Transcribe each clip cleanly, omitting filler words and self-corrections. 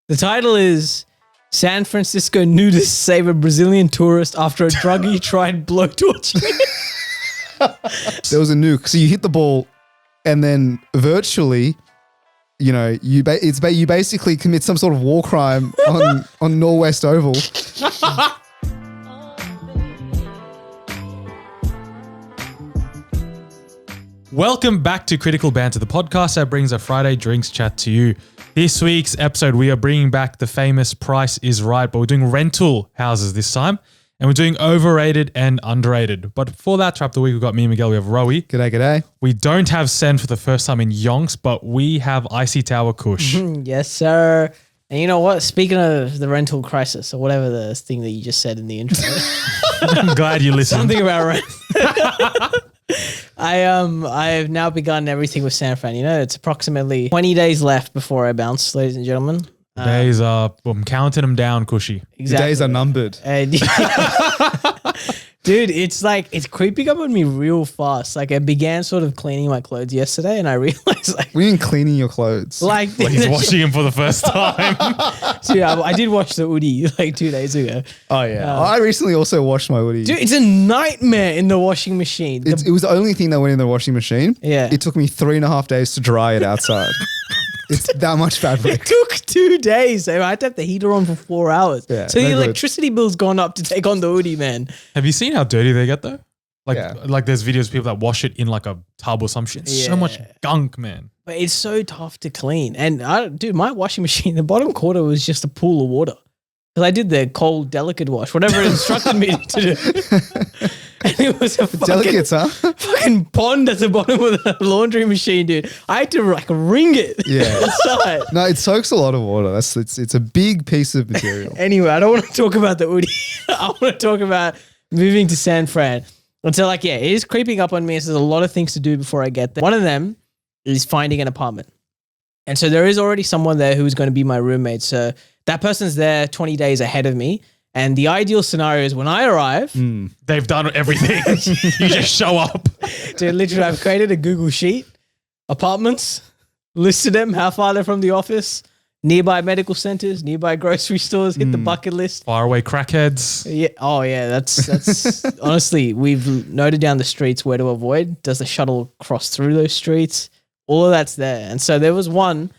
The title is San Francisco nudists save a Brazilian tourist after a druggie tried blowtorching. There was a nuke. So you hit the ball and then virtually, you know, you basically commit some sort of war crime on Norwest Oval. Welcome back to Critical Banter, the podcast that brings a Friday drinks chat to you. This week's episode, we are bringing back the famous Price is Right, but we're doing rental houses this time, and we're doing overrated and underrated. But for that trap of the week, we've got me and Miguel, we have Rowie. G'day. We don't have Sen for the first time in yonks, but we have Icy Tower Kush. Yes, sir. And you know what? Speaking of the rental crisis or whatever the thing that you just said in the intro. I'm glad you listened. Something about rent. I have now begun everything with San Fran. You know, it's approximately 20 days left before I bounce, ladies and gentlemen. Days are, I'm counting them down, Cushy. Exactly. The days are numbered. Dude, it's like, it's creeping up on me real fast. Like I began sort of cleaning my clothes yesterday and I realized like. We mean cleaning your clothes. Like He's washing him for the first time. Dude, I did watch the Woody like 2 days ago. Oh yeah. I recently also washed my hoodie. Dude, it's a nightmare in the washing machine. It was the only thing that went in the washing machine. Yeah. It took me 3.5 days to dry it outside. It's that much fabric. It took 2 days. So I had to have the heater on for 4 hours. Yeah, so the no good. electricity bill's gone up to take on the Woody, man. Have you seen how dirty they get though? Like, Yeah. like there's videos of people that wash it in like a tub or some shit. So much Yeah. gunk, man. But it's so tough to clean. And dude, my washing machine, the bottom quarter was just a pool of water. Because I did the cold, delicate wash, whatever it instructed me to do. And it was a Delicates, huh? fucking pond at the bottom of the laundry machine, dude. I had to like wring it. Yeah. inside. No, it soaks a lot of water. It's a big piece of material. Anyway, I don't want to talk about the Woody. I want to talk about moving to San Fran. And so like, yeah, it is creeping up on me. So there's a lot of things to do before I get there. One of them is finding an apartment. And so there is already someone there who's going to be my roommate. So that person's there 20 days ahead of me. And the ideal scenario is when I arrive, They've done everything. You just show up. dude, literally I've created a Google sheet, apartments, listed them, how far they're from the office, nearby medical centers, nearby grocery stores, hit the bucket list. Faraway crackheads. Yeah. Oh yeah. That's honestly, we've noted down the streets where to avoid. Does the shuttle cross through those streets? All of that's there. And so there was one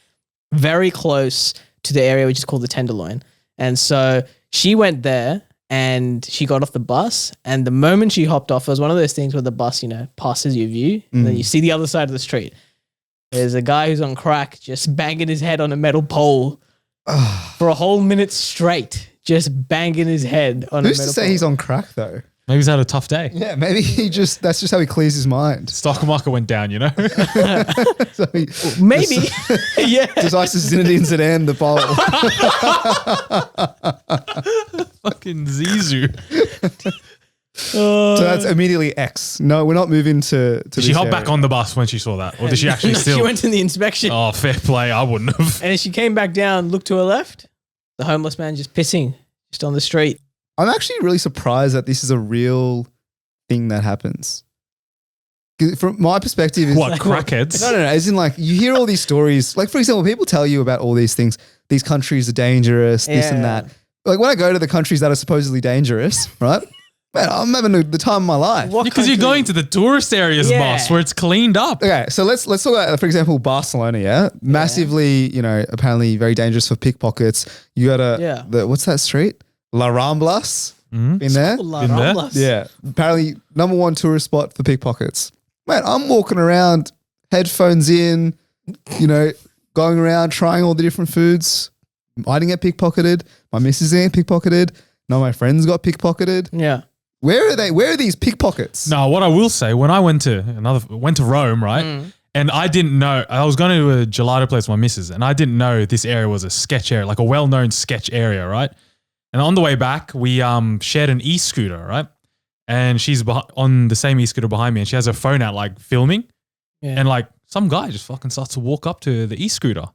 very close to the area which is called the Tenderloin. And so she went there and she got off the bus. And the moment she hopped off, it was one of those things where the bus, you know, passes your view and then you see the other side of the street. There's a guy who's on crack just banging his head on a metal pole for a whole minute straight, just banging his head on a Who's metal to say pole. he's on crack though? Maybe he's had a tough day. Yeah, maybe that's just how he clears his mind. Stock market went down, you know? So he Maybe. Yeah. decides Zinedine Zidane the bowl. Fucking Zizou. So that's immediately X. No, we're not moving to Did she hop back on the bus when she saw that? Or did she actually No, still? she went to the inspection. Oh, fair play. I wouldn't have. And as she came back down, looked to her left, the homeless man just pissing just on the street. I'm actually really surprised that this is a real thing that happens. 'Cause from my perspective, What, like, crackheads? No. As in, like, you hear all these stories. Like, for example, people tell you about all these things. These countries are dangerous, this and Yeah. that. Like, when I go to the countries that are supposedly dangerous, right? Man, I'm having the time of my life. What Because you're country? going to the tourist areas, Yeah. boss, where it's cleaned up. Okay, so let's talk about, for example, Barcelona. Yeah, massively, you know, apparently very dangerous for pickpockets. You got what's that street? La Ramblas. Mhm. Been there? La In there? Ramblas. Yeah, apparently #1 tourist spot for pickpockets. Man, I'm walking around, headphones in, you know, going around trying all the different foods. I didn't get pickpocketed. My missus didn't get pickpocketed. None of my friends got pickpocketed. Yeah. Where are they? Where are these pickpockets? No, what I will say, when I went to Rome, right? And I didn't know, I was going to a gelato place with my missus, and I didn't know this area was a sketch area, like a well-known sketch area, right? And on the way back, we shared an e-scooter, right? And she's on the same e-scooter behind me, and she has her phone out, like filming. Yeah. And like some guy just fucking starts to walk up to the e-scooter.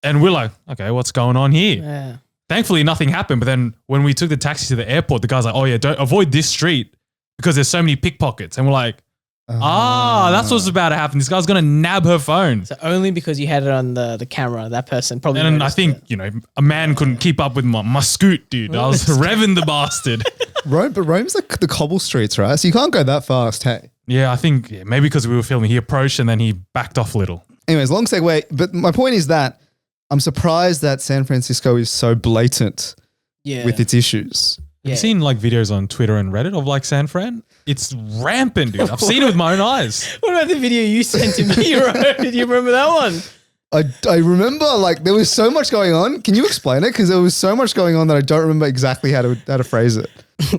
And we're like, okay, what's going on here? Yeah. Thankfully, nothing happened. But then when we took the taxi to the airport, the guy's like, oh yeah, don't avoid this street because there's so many pickpockets. And we're like, That's what's about to happen. This guy's going to nab her phone. So only because you had it on the camera, that person probably. And then I noticed think, it. a man couldn't keep up with my scoot, dude. I was revving the bastard. Rome's like the cobble streets, right? So you can't go that fast, hey? Yeah, I think maybe because we were filming, he approached and then he backed off a little. Anyways, long segue. But my point is that I'm surprised that San Francisco is so blatant with its issues. Have you seen like videos on Twitter and Reddit of like San Fran? It's rampant, dude. I've seen it with my own eyes. What about the video you sent to me, Ro? Did you remember that one? I remember like there was so much going on. Can you explain it? Because there was so much going on that I don't remember exactly how to phrase it.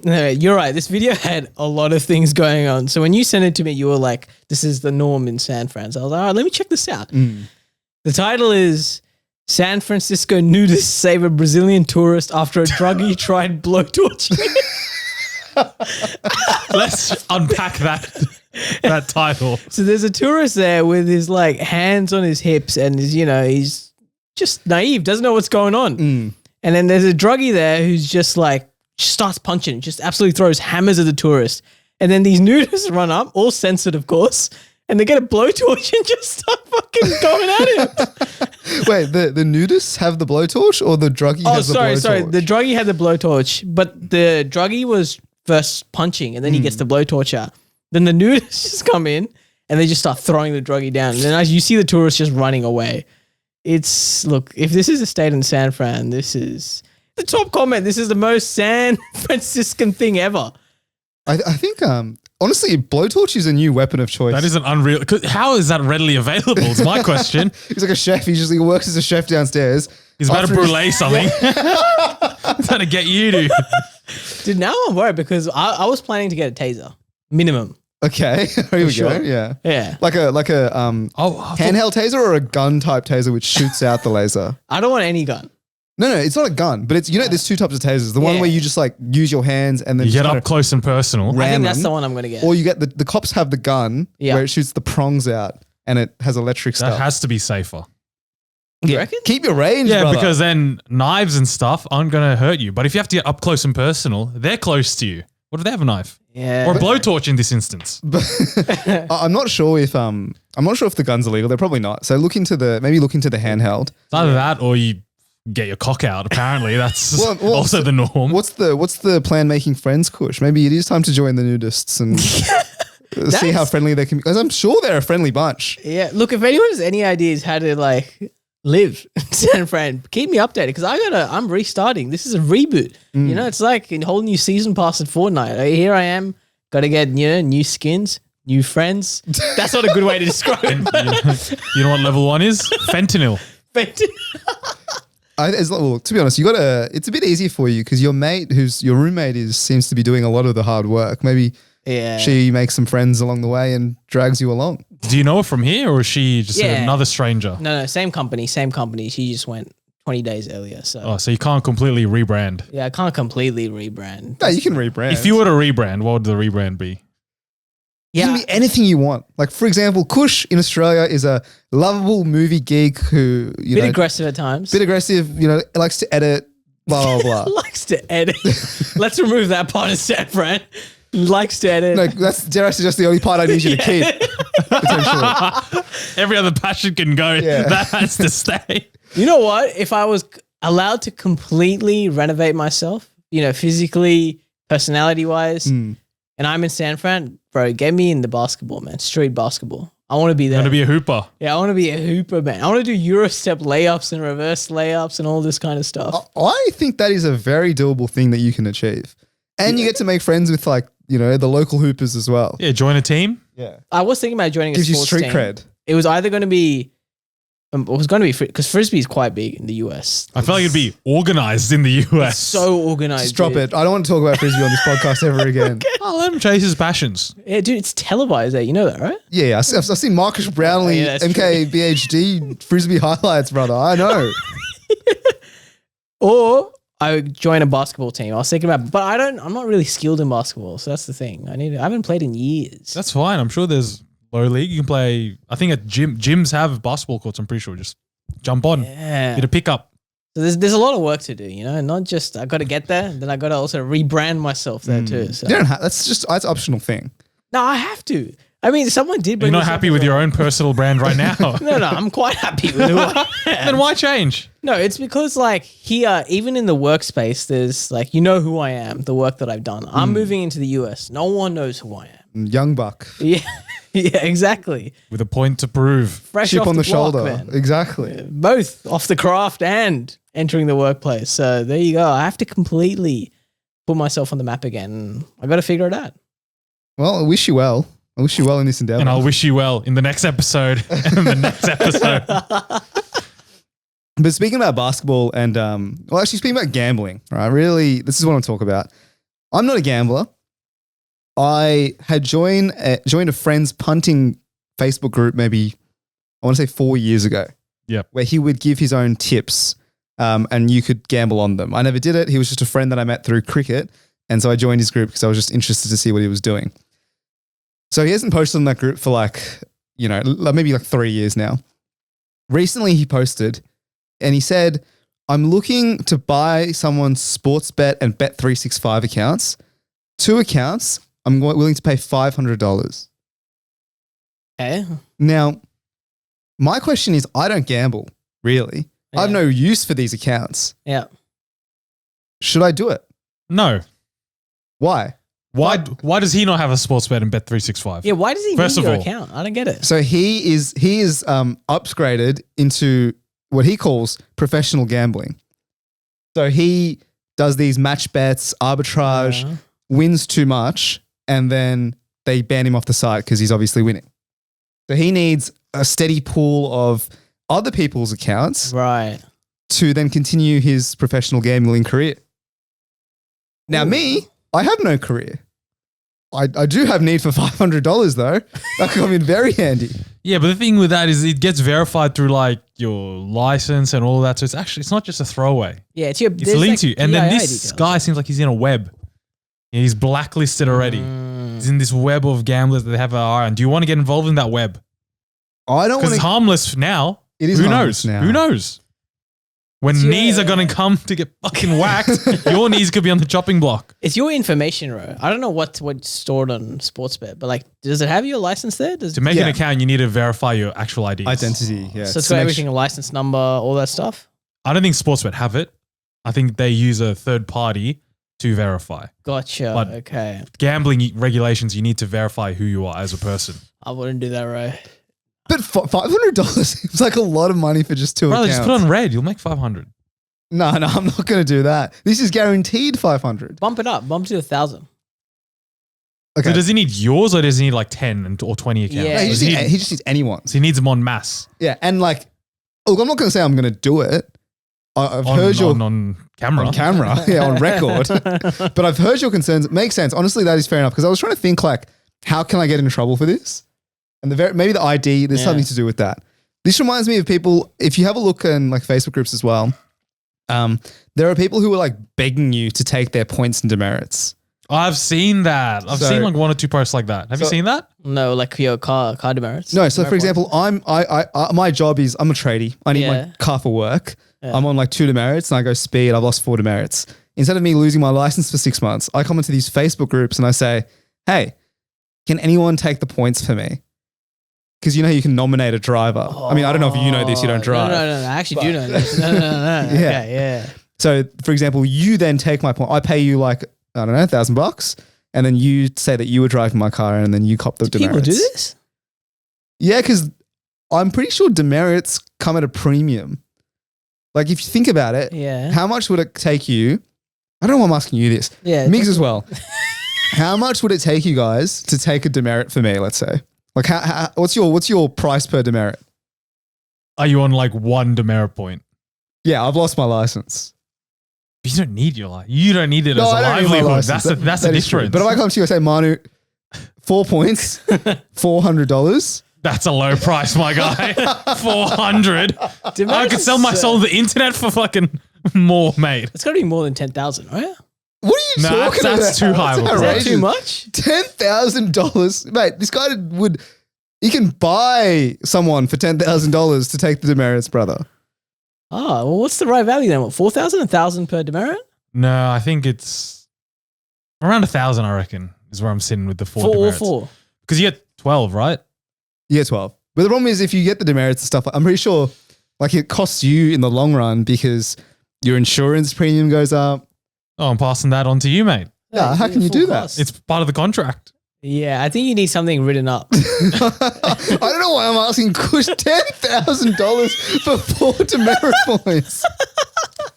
No, you're right. This video had a lot of things going on. So when you sent it to me, you were like, this is the norm in San Fran. So I was like, all right, let me check this out. The title is San Francisco nudists save a Brazilian tourist after a druggie tried blowtorching. Let's unpack that title. So there's a tourist there with his like hands on his hips and he's just naive, doesn't know what's going on. And then there's a druggie there who's just like starts punching, just absolutely throws hammers at the tourist. And then these nudists run up, all censored of course, and they get a blowtorch and just start fucking going at him. Wait, the nudists have the blowtorch or the druggie has the blowtorch? Sorry. The druggie had the blowtorch, but the druggie was first punching and then he gets the blowtorch out. Then the nudists just come in and they just start throwing the druggie down. And then as you see the tourists just running away. Look, if this is a state in San Fran, this is the top comment. This is the most San Franciscan thing ever. I think, honestly, blowtorch is a new weapon of choice. That is an unreal. How is that readily available? Is my question. He's like a chef. He works as a chef downstairs. He's about to brulee something. He's trying to get you, dude. Dude, now I'm worried because I was planning to get a taser. Minimum. Okay, here we go. Yeah. Like a handheld taser or a gun type taser which shoots out the laser. I don't want any gun. No, it's not a gun, but it's there's two types of tasers. The one where you just like use your hands and then you get up close and personal. I think that's the one I'm gonna get. Or you get the cops have the gun where it shoots the prongs out and it has electric stuff. That has to be safer. You reckon? Keep your range, Yeah, brother. because then knives and stuff aren't gonna hurt you. But if you have to get up close and personal, they're close to you. What if they have a knife? Yeah. Or a blowtorch in this instance. I'm not sure if the gun's illegal. They're probably not. So look into the handheld. It's either that or you get your cock out. Apparently, that's also the norm. What's the plan making friends, Kush? Maybe it is time to join the nudists and see how friendly they can be. Because I'm sure they're a friendly bunch. Yeah. Look, if anyone has any ideas how to like live in San Fran, keep me updated because I'm restarting. This is a reboot. It's like a whole new season pass at Fortnite. Here I am. Got to get new skins, new friends. That's not a good way to describe it. You know what level 1 is? Fentanyl. Well, to be honest, it's a bit easier for you because your roommate seems to be doing a lot of the hard work. Maybe she makes some friends along the way and drags you along. Do you know her from here or is she just another stranger? No, same company. She just went 20 days earlier. So you can't completely rebrand. Yeah, I can't completely rebrand. No, you can rebrand. If you were to rebrand, what would the rebrand be? Yeah. It can be anything you want. Like, for example, Kush in Australia is a lovable movie geek who, bit aggressive at times. Bit aggressive, likes to edit, blah, blah, blah. Likes to edit. Let's remove that part of San Fran. Likes to edit. No, that's, dare I suggest, the only part I need you to keep. Potentially. Every other passion can go. Yeah. That has to stay. You know what? If I was allowed to completely renovate myself, physically, personality-wise, and I'm in San Fran, bro, get me in the basketball, man. Street basketball. I want to be there. I want to be a hooper. Yeah, I want to be a hooper, man. I want to do Euro step layups and reverse layups and all this kind of stuff. I think that is a very doable thing that you can achieve. And you get to make friends with the local hoopers as well. Yeah, join a team. Yeah. I was thinking about joining a sports team. Gives you street cred. It was either going to be because Frisbee is quite big in the US. I feel like it'd be organized in the US. It's so organized. Just drop it. I don't want to talk about Frisbee on this podcast ever again. Okay. I'll let him chase his passions. Yeah, dude, it's televised there. You know that, right? Yeah. I've seen Marcus Brownlee, MK, BHD, Frisbee highlights, brother. I know. Or I would join a basketball team. I was thinking about, but I'm not really skilled in basketball. So that's the thing. I haven't played in years. That's fine. I'm sure there's low league. You can play, I think at gyms have basketball courts. I'm pretty sure. Just jump on. Yeah. Get a pickup. So there's a lot of work to do, not just, I got to get there. Then I got to also rebrand myself there too. So. You don't have, that's optional thing. No, I have to. I mean, someone did. You're bring not this up happy as with your well. own personal brand right now. No, I'm quite happy with who I am. Then why change? No, it's because like here, even in the workspace, there's like, who I am, the work that I've done. I'm moving into the US. No one knows who I am. Young buck. Yeah, yeah, exactly. With a point to prove. Fresh Chip off on the block, shoulder. man. Exactly. Both off the craft and entering the workplace. So there you go. I have to completely put myself on the map again. I got to figure it out. Well, I wish you well. I wish you well in this endeavor. And I'll wish you well in the next episode and the next episode. But speaking about basketball and, well, actually speaking about gambling, right? Really, this is what I'm talking about. I'm not a gambler. I had joined a friend's punting Facebook group maybe, I want to say 4 years ago. Yep. Where he would give his own tips and you could gamble on them. I never did it. He was just a friend that I met through cricket. And so I joined his group because I was just interested to see what he was doing. So he hasn't posted on that group for maybe 3 years now. Recently he posted and he said, I'm looking to buy someone's Sportsbet and Bet365 accounts. 2 accounts, I'm willing to pay $500. Okay. Now, my question is, I don't gamble, really. I have Yeah. no use for these accounts. Yeah. Should I do it? No. Why? Why does he not have a sports bet and bet 365? Yeah. Why does he First need of your all- account? I don't get it. So he is upgraded into what he calls professional gambling. So he does these match bets, arbitrage, Uh, wins too much, and then they ban him off the site because he's obviously winning. So he needs a steady pool of other people's accounts right. to then continue his professional gambling career. Now, Ooh. me, I have no career. I do have need for $500 though. That could come in very handy. Yeah, but the thing with that is it gets verified through like your license and all of that. So it's not just a throwaway. Yeah. It's your. It's there's, linked to you. And then PII this details. guy seems like he's in a web. He's blacklisted already. He's in this web of gamblers that they have an eye on. Do you want to get involved in that web? I don't Because want it's to. harmless now. It is Who harmless knows? now. Who knows? When It's your- knees are going to come to get fucking whacked, your knees could be on the chopping block. It's your information, bro. I don't know what's stored on Sportsbet, but like, does it have your license there? Does To make Yeah. an account, you need to verify your actual ID. Identity, yeah. so it's to got make everything, a license number, all that stuff. I don't think Sportsbet have it. I think they use a third party to verify. Gotcha. But- Okay. Gambling regulations, you need to verify who you are as a person. I wouldn't do that, right? But $500 seems like a lot of money for just 2 Brother, accounts. just put on red. You'll make 500. No, I'm not going to do that. This is guaranteed 500. Bump it up. Bump to 1,000. Okay. So does he need yours or does he need like 10 or 20 accounts? Yeah. No, he, Does just he needs, need- he just needs anyone's. so he needs them en masse. Yeah, and like, look, I'm not going to say I'm going to do it. I've heard your on camera. on camera, yeah, on record. But I've heard your concerns. It makes sense. Honestly, that is fair enough because I was trying to think like, how can I get in trouble for this? And maybe the ID, there's Yeah. something to do with that. This reminds me of people. If you have a look in like Facebook groups as well, there are people who are like begging you to take their points and demerits. I've seen that. I've So- seen like 1 or 2 posts like that. Have you So- seen that? No, like your car demerits. No, so for Demerit example, my job is I'm a tradie. I need Yeah. my car for work. Yeah. I'm on like 2 demerits and I go speed. I've lost 4 demerits. Instead of me losing my license for 6 months, I come into these Facebook groups and I say, hey, can anyone take the points for me? Because you can nominate a driver. I mean, I don't know if you know this, you don't Oh, drive. No. I actually do know this. No. Yeah. Okay, yeah. So for example, you then take my point. I pay you like, I don't know, $1,000. And then you say that you were driving my car and then you cop the demerits. People do this? Yeah, because I'm pretty sure demerits come at a premium. Like if you think about it, Yeah. how much would it take you? I don't know why I'm asking you this. Yeah. Migs as well. How much would it take you guys to take a demerit for me, let's say? Like what's your price per demerit? Are you on like 1 demerit point? Yeah, I've lost my license. You don't need your life. You don't need it No, as a I don't need my livelihood. license. That's the That is true. difference. But if I come to you and say, Manu, 4 points, $400. That's a low price, my guy. 400. I could sell my soul on the internet for fucking more, mate. It's got to be more than 10,000, right? What are you Nah, talking about? that's too high of a That's price. Is that too much? $10,000. Mate, this guy he can buy someone for $10,000 to take the demerits, brother. Oh, well, what's the right value then? What, 4,000? 1,000 per demerit? No, I think it's around 1,000, I reckon, is where I'm sitting with the 4 For all demerits. 4. Because you get 12, right? Yeah, 12. But the problem is if you get the demerits and stuff, I'm pretty sure like it costs you in the long run because your insurance premium goes up. Oh, I'm passing that on to you, mate. Yeah, how can you do that? It's part of the contract. Yeah, I think you need something written up. I don't know why I'm asking Kush $10,000 for 4 demerit points.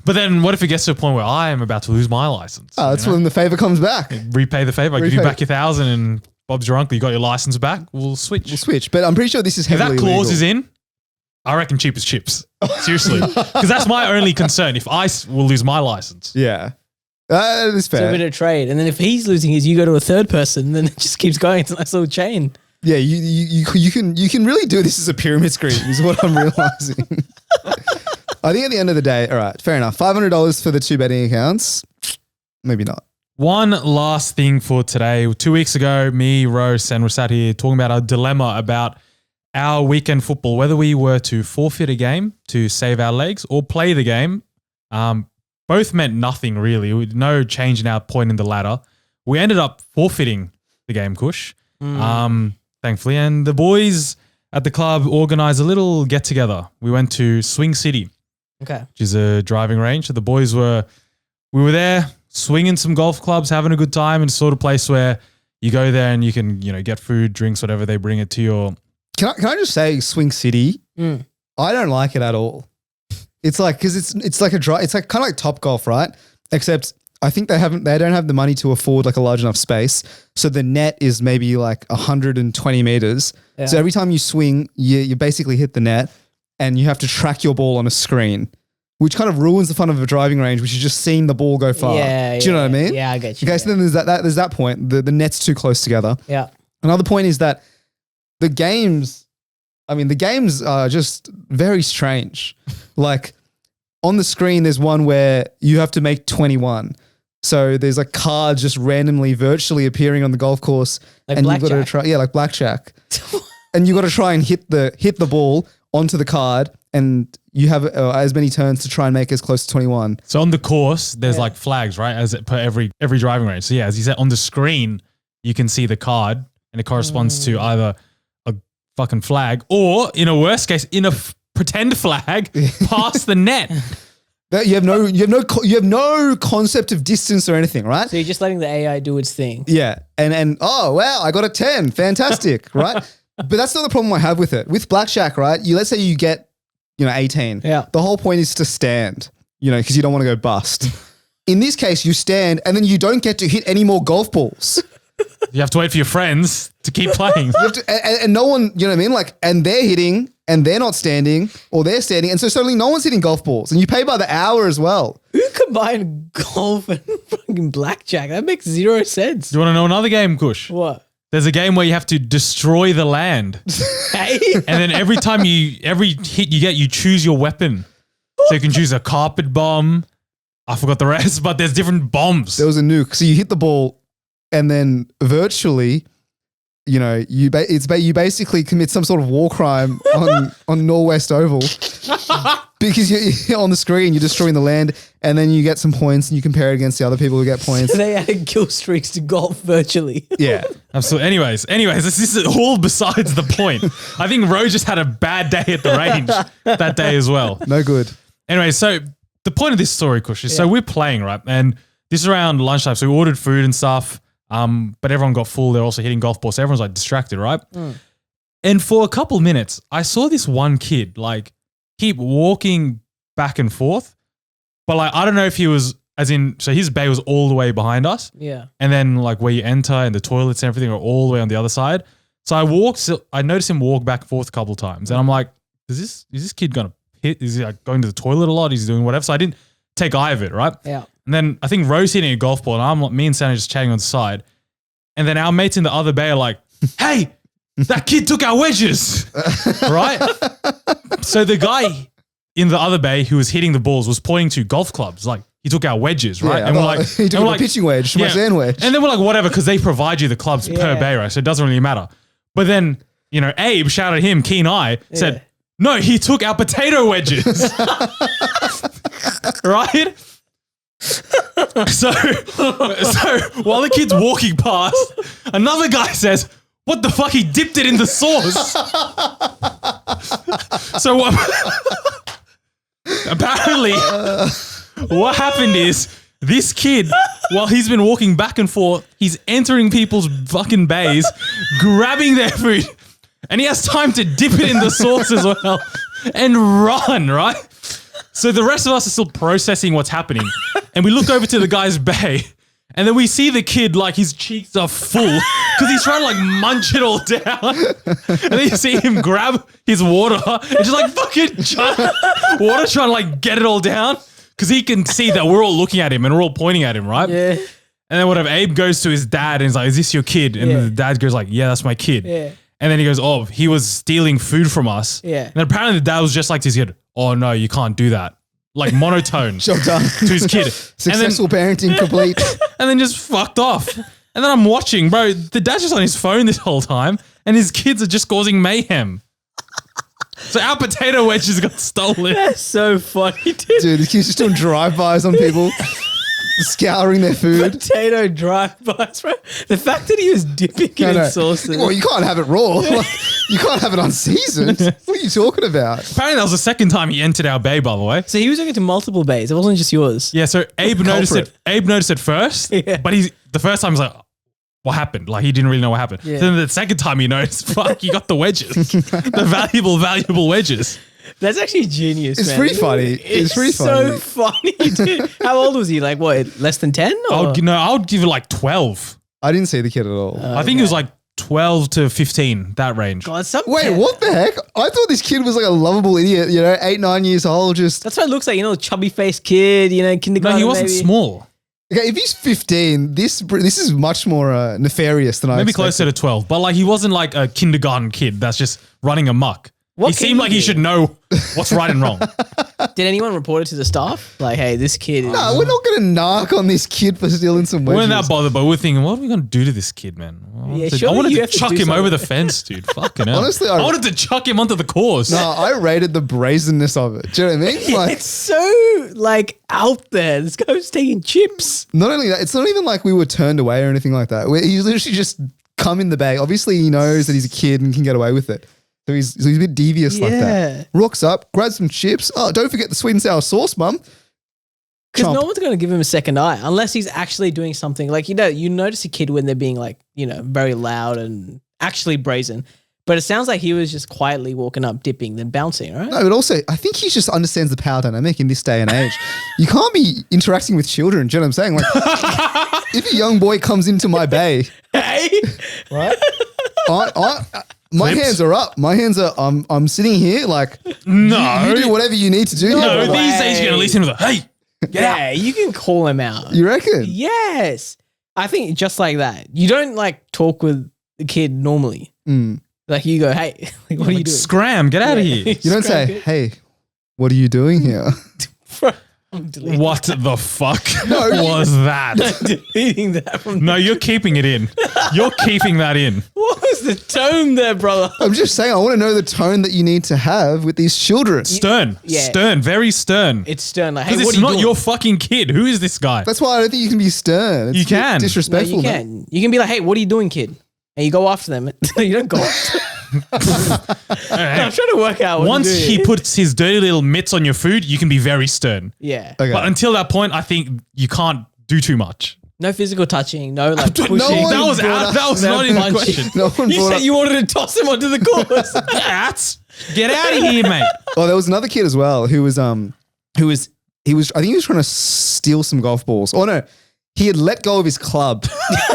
But then what if it gets to a point where I am about to lose my license? Oh, that's when the favor comes back. Repay the favor. I give you back your 1,000 and Bob's your uncle. You got your license back. We'll switch. But I'm pretty sure this is If heavily that clause illegal. is in, I reckon cheap as chips. Seriously. Because that's my only concern. If I will lose my license. Yeah. That is It's a fair. bit of trade. And then if he's losing his, you go to a third person, then it just keeps going. It's a nice little chain. Yeah, you can really do this as a pyramid scheme is what I'm realizing. I think at the end of the day, all right, fair enough. $500 for the 2 betting accounts. Maybe not. One last thing for today. 2 weeks ago, me, Rose, and we're sat here talking about our dilemma about our weekend football, whether we were to forfeit a game to save our legs or play the game. Both meant nothing really. No change in our point in the ladder. We ended up forfeiting the game, Kush, thankfully. And the boys at the club organised a little get-together. We went to Swing City, Okay. which is a driving range. So the boys we were there swinging some golf clubs, having a good time, and sort of place where you go there and you can, get food, drinks, whatever they bring it to your. Can I just say Swing City? I don't like it at all. It's like because it's like it's like kind of like Top Golf, right? Except I think they don't have the money to afford like a large enough space. So the net is maybe like 120 meters. Yeah. So every time you swing, you basically hit the net, and you have to track your ball on a screen, which kind of ruins the fun of a driving range, which is just seeing the ball go far. Yeah. Do you know what I mean? Yeah, I get you. Okay, so then there's that point. The net's too close together. Yeah. Another point is that the games are just very strange. Like on the screen, there's one where you have to make 21. So there's like cards just randomly virtually appearing on the golf course. Like and you've got to blackjack. try, like blackjack. And you got to try and hit the ball onto the card, and you have as many turns to try and make as close to 21. So on the course, there's like flags, right? As per every driving range. So yeah, as you said, on the screen, you can see the card and it corresponds to either a fucking flag or in a worst case, in a pretend flag past the net. That you have no concept of distance or anything, right? So you're just letting the AI do its thing. Yeah. And oh, wow, I got a 10. Fantastic, right? But that's not the problem I have with it. With blackjack, right? Let's say you get, 18. Yeah. The whole point is to stand, because you don't want to go bust. In this case, you stand and then you don't get to hit any more golf balls. You have to wait for your friends to keep playing. You have to, and no one, you know what I mean? Like, and they're hitting and they're not standing, or they're standing. And so suddenly no one's hitting golf balls, and you pay by the hour as well. Who combined golf and fucking blackjack? That makes zero sense. Do you want to know another game, Kush? What? There's a game where you have to destroy the land. Hey? And then every hit you get, you choose your weapon. So you can choose a carpet bomb. I forgot the rest, but there's different bombs. There was a nuke. So you hit the ball, and then virtually, you basically commit some sort of war crime on Norwest Oval because you're on the screen, you're destroying the land, and then you get some points and you compare it against the other people who get points. They added kill streaks to golf virtually. Yeah. Absolutely. Anyways, this is all besides the point. I think Ro just had a bad day at the range that day as well. No good. Anyway, so the point of this story, Kush, is so we're playing, right? And this is around lunchtime. So we ordered food and stuff. But everyone got full. They're also hitting golf balls. So everyone's like distracted, right? And for a couple minutes, I saw this one kid like keep walking back and forth. But like, I don't know if he was so his bay was all the way behind us. Yeah. And then like where you enter and the toilets and everything are all the way on the other side. So I noticed him walk back and forth a couple of times. And I'm like, is this kid going to hit? Is he like going to the toilet a lot? Is he doing whatever? So I didn't take eye of it, right? Yeah. And then I think Rose hitting a golf ball, and me and Santa just chatting on the side. And then our mates in the other bay are like, hey, that kid took our wedges, right? So the guy in the other bay who was hitting the balls was pointing to golf clubs, like he took our wedges, right? Yeah, and we're like, he took a pitching wedge, my sand wedge. And then we're like, whatever, because they provide you the clubs per bay, right? So it doesn't really matter. But then, Abe, shout out him, keen eye, said, no, he took our potato wedges, right? So while the kid's walking past, another guy says, What the fuck? He dipped it in the sauce. So what? Apparently, what happened is this kid, while he's been walking back and forth, he's entering people's fucking bays, grabbing their food, and he has time to dip it in the sauce as well and run, right? So the rest of us are still processing what's happening, and we look over to the guy's bay. And then we see the kid, like, his cheeks are full because he's trying to, like, munch it all down. And then you see him grab his water and just, like, fucking water trying to, like, get it all down because he can see that we're all looking at him and we're all pointing at him, right? Yeah. And then whatever, Abe goes to his dad and he's like, is this your kid? And the dad goes like, yeah, that's my kid. Yeah. And then he goes, oh, he was stealing food from us. Yeah. And apparently the dad was just like to his kid, oh, no, you can't do that. Like monotone Job done. to his kid. Successful parenting complete. And then just fucked off. And then I'm watching, bro. The dad's just on his phone this whole time, and his kids are just causing mayhem. So our potato wedges got stolen. That's so funny, dude. Dude, the kids just doing drive-bys on people, scouring their food. Potato drive-bys, bro. The fact that he was dipping it in sauces. Well, you can't have it raw. Like, you can't have it unseasoned. What are you talking about? Apparently that was the second time he entered our bay, by the way. So he was going to multiple bays. It wasn't just yours. Yeah, so Abe noticed it. Culprit. Abe noticed it first, but the first time he's like, what happened? Like he didn't really know what happened. Yeah. Then the second time he noticed, fuck, you got the wedges. The valuable wedges. That's actually genius, It's man. pretty funny. It's pretty so funny. funny, dude. How old was he? Like, what, less than 10? I would give it like 12. I didn't see the kid at all. I think it was like 12 to 15, that range. God, some Wait, kid- what the heck? I thought this kid was like a lovable idiot, 8, 9 years old, just... That's what it looks like, chubby-faced kid, No, kindergarten he wasn't maybe. small. Okay, if he's 15, this is much more nefarious than I Maybe expected. closer to 12. But like he wasn't like a kindergarten kid that's just running amok. What He can seemed you like he do? should know what's right and wrong. Did anyone report it to the staff? Like, hey, this kid is... No, we're not going to narc on this kid for stealing some We wedges. weren't that bothered, but we're thinking, what are we going to do to this kid, man? I surely wanted you to have to chuck do him over something. the fence, dude. Fucking hell. Honestly, I wanted to chuck him onto the course. No, I rated the brazenness of it. Do you know what I mean? Like, It's so, like, out there. This guy was taking chips. not only that, it's not even like we were turned away or anything like that. He's literally just come in the bag. Obviously, he knows that he's a kid and can get away with it. So he's a bit devious like Yeah. that. Rocks up, grabs some chips. Oh, don't forget the sweet and sour sauce, mum. Because Chomp. no one's going to give him a second eye unless he's actually doing something. Like, you notice a kid when they're being, like, very loud and actually brazen. But it sounds like he was just quietly walking up, dipping, then bouncing, right? No, but also, I think he just understands the power dynamic in this day and age. You can't be interacting with children. Do you know what I'm saying? Like, if a young boy comes into my bay, Hey! right? My Clips. hands are up. My hands are. I'm sitting here. Like, No. you do whatever you need to do. No, here, brother. these days you're going to listen to the, hey, Yeah, you can call him out. You reckon? Yes. I think just like that. You don't, like, talk with the kid normally. Mm. Like, you go, hey, like, what are you doing? scram, get out of here. You don't say, "Hey, what are you doing here?" I'm deleting, What the fuck No, you- was that? deleting that from... No, you're keeping it in. You're keeping that in. What was the tone there, brother? I'm just saying. I want to know the tone that you need to have with these children. Stern. Yeah. Stern. Very stern. It's stern. Like, hey, Because what it's are you not doing? your fucking kid. Who is this guy? That's why I don't think you can be stern. It's You can. No, disrespectful. you man. can. You can be like, hey, what are you doing, kid? And you go after them. You don't go after them. I'm trying to work out what Once to do he here. puts his dirty little mitts on your food, you can be very stern. Yeah. Okay. But until that point, I think you can't do too much. No physical touching. No, like, pushing. No one That was brought out. up- That was no not in the punching. question. No one You brought said up. you wanted to toss him onto the course. That's get out of here, mate. Oh, there was another kid as well who was I think he was trying to steal some golf balls. Oh no, he had let go of his club,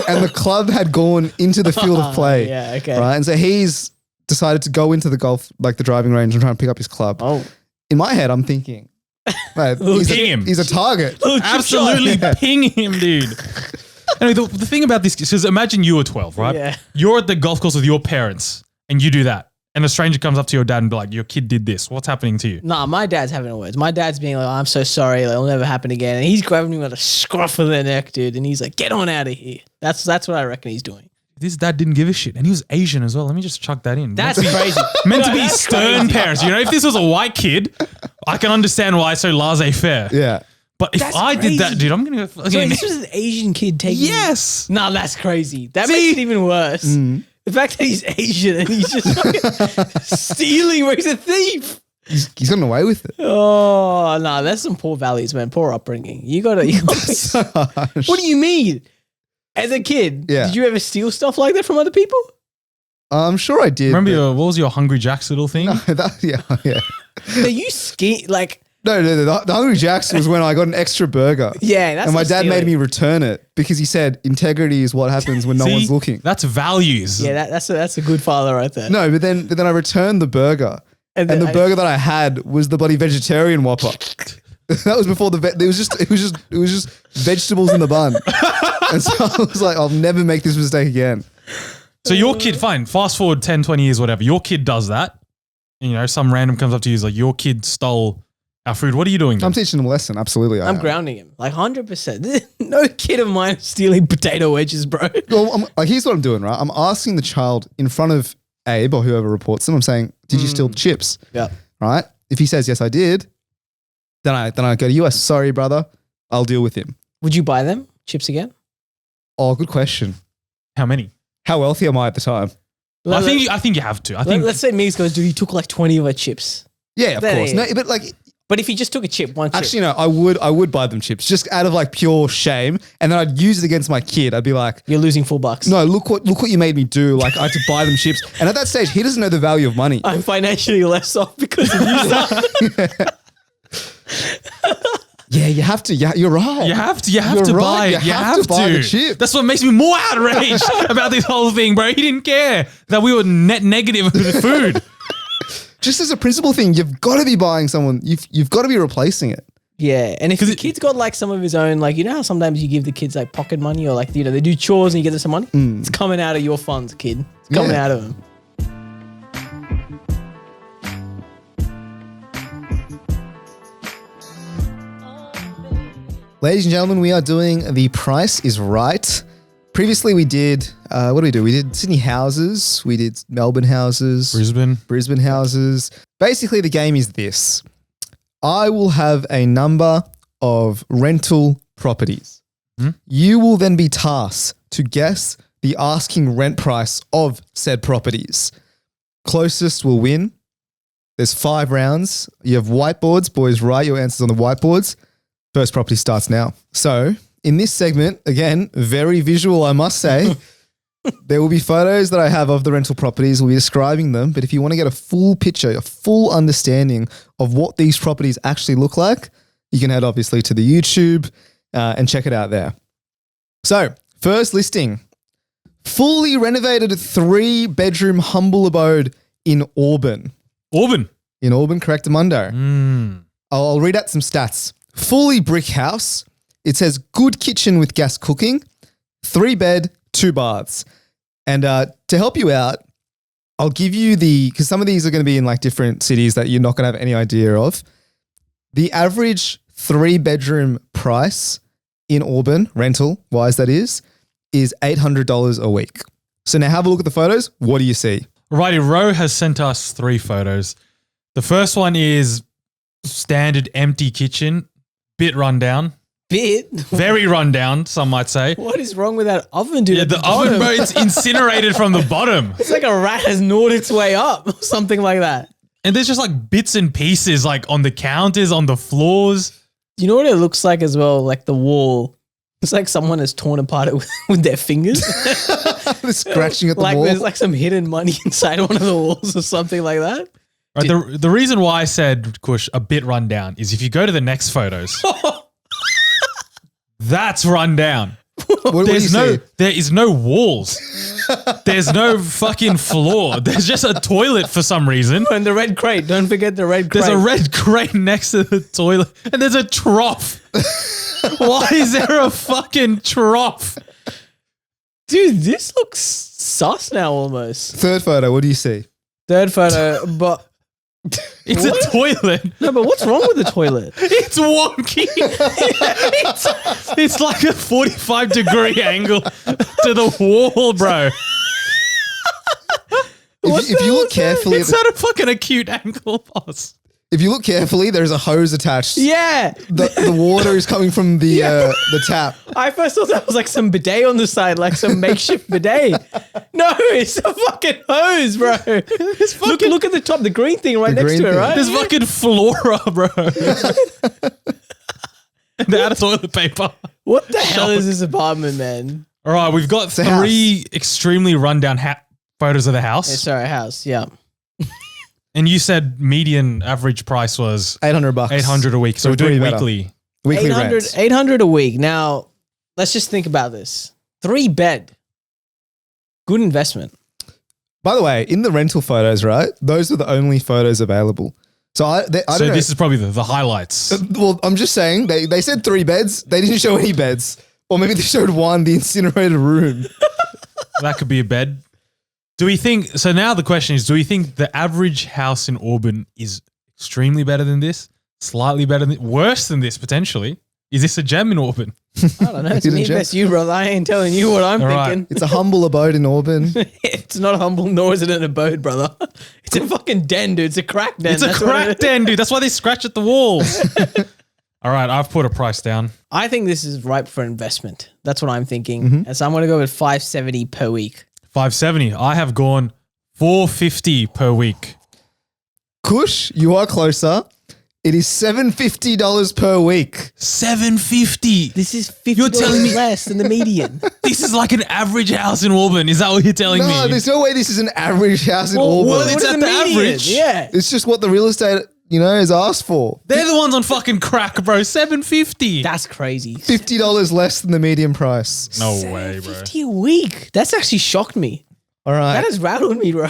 and the club had gone into the field of play. Yeah, okay. Right, and so he's decided to go into the the driving range and try and pick up his club. Oh. In my head, I'm thinking, mate, Ping him. he's a target. Absolutely ping him, dude. Anyway, the thing about this is imagine you were 12, right? Yeah. You're at the golf course with your parents and you do that. And a stranger comes up to your dad and be like, your kid did this. What's happening to you? Nah, my dad's having words. My dad's being like, I'm so sorry. It'll never happen again. And he's grabbing me by the scruff of the neck, dude. And he's like, get on out of here. That's what I reckon he's doing. This dad didn't give a shit. And he was Asian as well. Let me just chuck that in. That's crazy. meant to No, be that's stern crazy. parents. You know, if this was a white kid, I can understand why it's so laissez-faire. Yeah. But if That's I did that, crazy. dude, I'm going to So this was an Asian kid taking... Yes. Nah, that's crazy. That See? makes it even worse. The The fact that he's Asian and he's just fucking stealing where he's a thief. He's gotten away with it. Oh, no, that's some poor values, man. Poor upbringing. You gotta So harsh. what do you mean? As a kid, Yeah. did you ever steal stuff like that from other people? I'm sure I did. Remember what was your Hungry Jack's little thing? Yeah. No, you like, No. The Hungry Jacks was when I got an extra burger. yeah, that's And my not dad stealing. made me return it because he said integrity is what happens when no See? one's looking. That's values. Yeah, that's a good father right there. No, but then I returned the burger. And then the burger that I had was the bloody vegetarian Whopper. That was before it was just vegetables in the bun. And so I was like, I'll never make this mistake again. So your kid, fine, fast forward 10, 20 years, whatever. Your kid does that. You know, some random comes up to you, is like, your kid stole our food. What are you doing then? I'm teaching him a lesson. Absolutely. I'm grounding him like 100%. No kid of mine is stealing potato wedges, bro. Well, like, here's what I'm doing, right? I'm asking the child in front of Abe or whoever reports them. I'm saying, did you steal the chips? Yeah. Right? If he says, yes, I did, then I go to US. Sorry, brother. I'll deal with him. Would you buy them chips again? Oh, good question. How many? How wealthy am I at the time? I think you have to. I think Let's say Meeks goes, dude, he took like 20 of our chips. Yeah, of That course. is- No, but like, But if he just took a chip, one chip. actually, no, I would buy them chips just out of like pure shame. And then I'd use it against my kid. I'd be like, you're losing $4. no, look what you made me do. Like, I had to buy them chips. And at that stage, he doesn't know the value of money. I'm financially less off because of you. Yeah, you have to. Yeah, you're right. you have to You're buy right. it. You have to buy the chip. That's what makes me more outraged about this whole thing, bro. He didn't care that we were net negative with the food. Just as a principle thing, you've got to be buying someone. You've got to be replacing it. Yeah, and if the kid's got like some of his own, like, you know how sometimes you give the kids like pocket money or like, you know, they do chores and you get them some money? It's coming out of your funds, kid. It's coming Yeah. out of them. Ladies and gentlemen, we are doing The Price is Right. Previously, we did, what did we do? We did Sydney houses. We did Melbourne houses. Brisbane houses. Basically, the game is this. I will have a number of rental properties. You will then be tasked to guess the asking rent price of said properties. Closest will win. There's 5 rounds. You have whiteboards. Boys, write your answers on the whiteboards. First property starts now. So in this segment, again, very visual, I must say. There will be photos that I have of the rental properties. We'll be describing them. But if you want to get a full picture, a full understanding of what these properties actually look like, you can head obviously to the YouTube and check it out there. So first listing, fully renovated 3-bedroom humble abode in Auburn. In Auburn, correct, Amundo. I'll read out some stats. Fully brick house. It says good kitchen with gas cooking, 3-bed, 2 baths. And to help you out, I'll give you because some of these are going to be in like different cities that you're not going to have any idea of. The average 3-bedroom price in Auburn, rental-wise that is $800 a week. So now have a look at the photos. What do you see? Righty, Ro has sent us 3 photos. The first one is standard empty kitchen, bit rundown. Very rundown, some might say. What is wrong with that oven, dude? Yeah, at the oven, bottom? bro, it's incinerated from the bottom. It's like a rat has gnawed its way up or something like that. And there's just like bits and pieces like on the counters, on the floors. You know what it looks like as well? Like the wall. It's like someone has torn apart it with their fingers. The scratching at the like wall. there's like some hidden money inside one of the walls or something like that. Right, the reason why I said, Kush, a bit rundown is if you go to the next photos, that's rundown. What do you see? There is no walls. There's no fucking floor. There's just a toilet for some reason. And the red crate. Don't forget the red crate. There's a red crate next to the toilet and there's a trough. Why is there a fucking trough? Dude, this looks sus now almost. Third photo, what do you see? Third photo, but It's a toilet. no, but what's wrong with the toilet? It's wonky. it's like a 45-degree angle to the wall, bro. If you look carefully It's at a fucking acute angle, boss. If you look carefully, there's a hose attached. Yeah. The water is coming from the tap. I first thought that was like some bidet on the side, like some makeshift bidet. No, it's a fucking hose, bro. Look at the top, the green thing right next to it, right? There's fucking flora, bro. And they're out of toilet paper. What the hell is this apartment, man? All right, we've got three extremely rundown photos of the house. It's our house, yeah. And you said median average price was $800. $800 a week. So we're doing weekly. Weekly 800, rents. 800 a week. Now, let's just think about this. 3-bed. Good investment. By the way, in the rental photos, right? Those are the only photos available. So I don't know. This is probably the highlights. Well, I'm just saying they said 3 beds. They didn't show any beds, or maybe they showed one, the incinerated room. That could be a bed. Do we think, so now the question is, do we think the average house in Auburn is extremely better than this? Slightly better than, worse than this potentially? Is this a gem in Auburn? I don't know. It's me best you, brother. I ain't telling you what I'm thinking. It's a humble abode in Auburn. It's not humble, nor is it an abode, brother. It's a fucking den, dude. It's a crack den. It's a crack den, dude. That's why they scratch at the walls. All right, I've put a price down. I think this is ripe for investment. That's what I'm thinking. And so I'm going to go with $570 per week. $570. I have gone $450 per week. Kush, you are closer. It is $750 per week. $750. This is $50 You're telling me less than the median. This is like an average house in Auburn. Is that what you're telling me? No, there's no way this is an average house in Auburn. Well, it's at the average. Yeah. It's just what the real estate, is asked for. They're the ones on fucking crack, bro. $750. That's crazy. $50 less than the median price. No way, bro. $50 a week. That's actually shocked me. All right. That has rattled me, bro.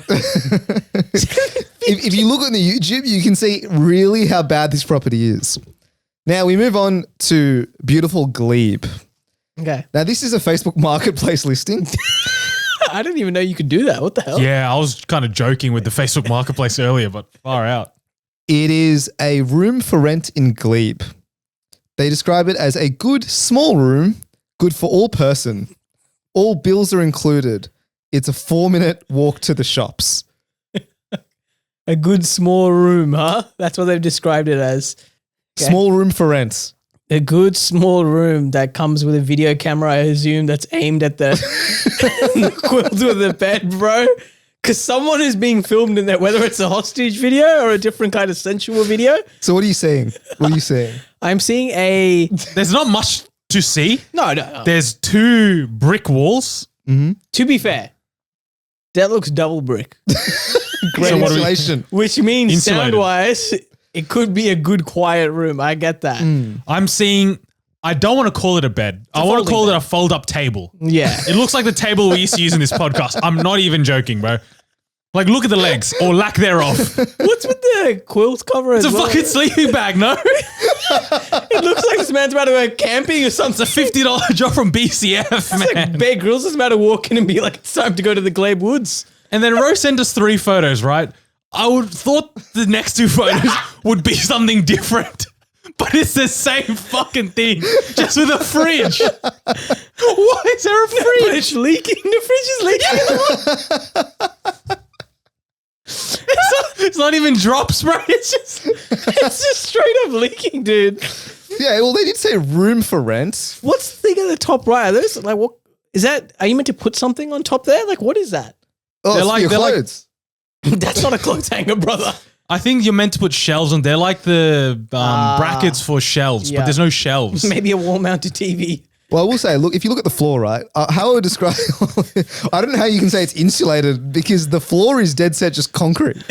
If you look on the YouTube, you can see really how bad this property is. Now we move on to beautiful Glebe. Okay. Now this is a Facebook Marketplace listing. I didn't even know you could do that. What the hell? Yeah, I was kind of joking with the Facebook Marketplace earlier, but far out. It is a room for rent in Glebe. They describe it as a good small room, good for all person. All bills are included. It's a 4-minute walk to the shops. A good small room, huh? That's what they've described it as. Okay. Small room for rent. A good small room that comes with a video camera, I assume, that's aimed at the, the quilt with the bed, bro. Because someone is being filmed in there, whether it's a hostage video or a different kind of sensual video. So what are you saying? What are you saying? I'm seeing a... There's not much to see. No. There's 2 brick walls. To be fair, that looks double brick. Great So what do we- insulation. Which means Insulated. sound-wise, it could be a good quiet room. I get that. I'm seeing, I don't want to call it a bed. I want to folding call it bed. a fold-up table. Yeah. It looks like the table we used to use in this podcast. I'm not even joking, bro. Like, look at the legs or lack thereof. What's with the quilt cover It's as a well? fucking sleeping bag, no? It looks like this man's about to go camping or something. It's a $50 job from BCF, man. Like Bear Grylls is about to walk in and be like, it's time to go to the Glebe Woods. And then Rose sent us 3 photos, right? I would thought the next 2 photos would be something different. But it's the same fucking thing, just with a fridge. Why is there a But fridge? it's leaking. The fridge is leaking. It's not even drops, bro. It's It's just straight up leaking, dude. Yeah, well, they did say room for rent. What's the thing at the top right? Are those like what is that? Are you meant to put something on top there? Like what is that? Oh, They're it's like- for your they're like- clothes. That's not a clothes hanger, brother. I think you're meant to put shelves on. They're like the brackets for shelves, yeah. but there's no shelves. Maybe a wall-mounted TV. Well, I will say, look, if you look at the floor, right, how I would describe, I don't know how you can say it's insulated because the floor is dead set just concrete.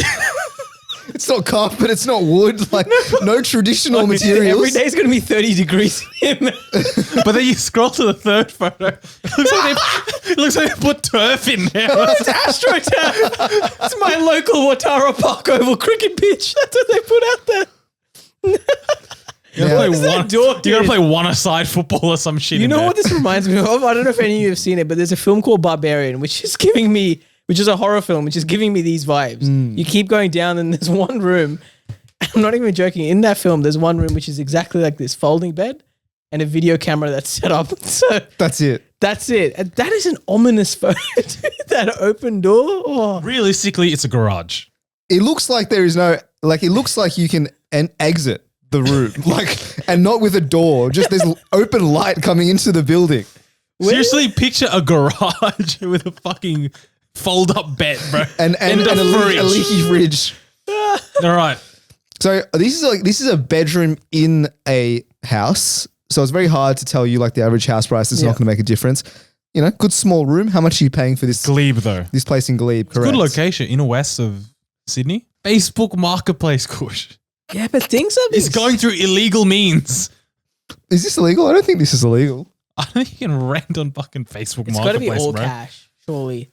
It's not carpet, it's not wood, like no traditional materials. Every day is going to be 30 degrees. But then you scroll to the 3rd photo. It looks like they put turf in there. It's AstroTurf. It's my local Watara Park Oval cricket pitch. That's what they put out there. You gotta Yeah. play What's that one. door, You gotta dude? play one-a-side football or some shit. You in know there. what this reminds me of? I don't know if any of you have seen it, but there's a film called Barbarian, which is a horror film, which is giving me these vibes. You keep going down and there's one room. I'm not even joking. In that film, there's one room which is exactly like this folding bed and a video camera that's set up. So That's it. that's it. And that is an ominous photo. That open door. Oh. Realistically, it's a garage. It looks like there is no like it looks like you can exit the room, like, and not with a door. Just there's open light coming into the building. Seriously, picture a garage with a fucking fold-up bed, bro, and a leaky fridge. All right. So this is a bedroom in a house. So it's very hard to tell you like the average house price is not going to make a difference. You know, good small room. How much are you paying for this? Glebe though. This place in Glebe, correct? Good location, inner west of Sydney. Facebook Marketplace, Kush. Yeah, but things are. It's going through illegal means. Is this illegal? I don't think this is illegal. I don't think you can rent on fucking Facebook It's got to Marketplace, be all bro. cash, surely.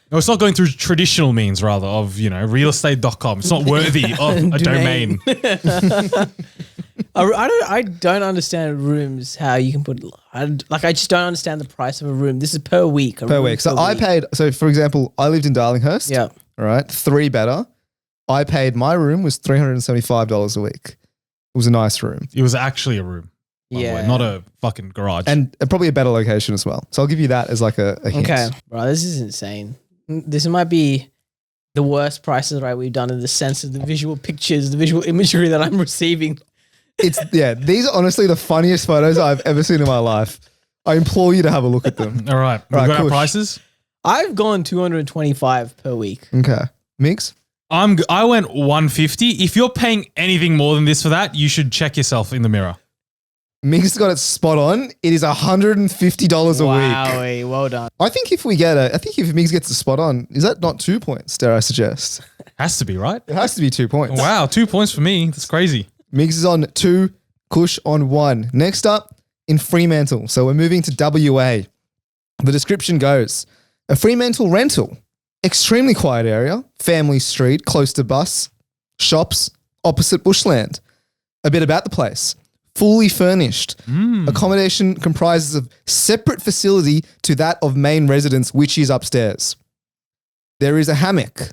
No, it's not going through traditional means, rather, of, realestate.com. It's not worthy of a domain. I don't understand rooms, how you can put, I just don't understand the price of a room. This is per week. Per week. So I paid, so for example, I lived in Darlinghurst. Yeah. All right. 3 better. I paid, my room was $375 a week. It was a nice room. It was actually a room. By the way, not a fucking garage. And probably a better location as well. So I'll give you that as like a hint. Okay. Bro, this is insane. This might be the worst prices we've done in the sense of the visual pictures, the visual imagery that I'm receiving. These are honestly the funniest photos I've ever seen in my life. I implore you to have a look at them. All right. We've got our prices. I've gone $225 per week. Okay. Mix? I went 150. If you're paying anything more than this for that, you should check yourself in the mirror. Migs got it spot on. It is $150 a week. Wow, well done. I think if Migs gets the spot on, is that not 2 points, dare I suggest? Has to be, right? It has to be 2 points. Wow, 2 points for me. That's crazy. Migs is on 2, Kush on 1. Next up, in Fremantle. So we're moving to WA. The description goes, a Fremantle rental, extremely quiet area, family street, close to bus, shops, opposite bushland. A bit about the place. Fully furnished. Accommodation comprises of separate facility to that of main residence, which is upstairs. There is a hammock,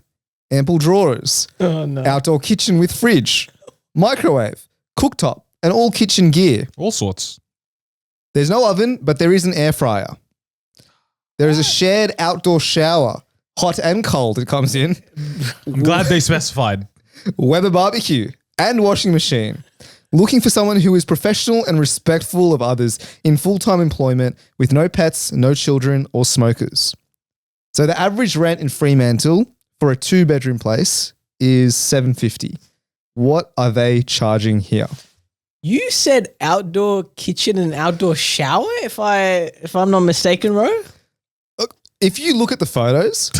ample drawers, outdoor kitchen with fridge, microwave, cooktop, and all kitchen gear. All sorts. There's no oven, but there is an air fryer. There is a shared outdoor shower, hot and cold it comes in. I'm glad they specified. Weber barbecue and washing machine. Looking for someone who is professional and respectful of others in full-time employment with no pets, no children, or smokers. So the average rent in Fremantle for a 2-bedroom place is $750. What are they charging here? You said outdoor kitchen and outdoor shower, if I'm not mistaken, bro? If you look at the photos,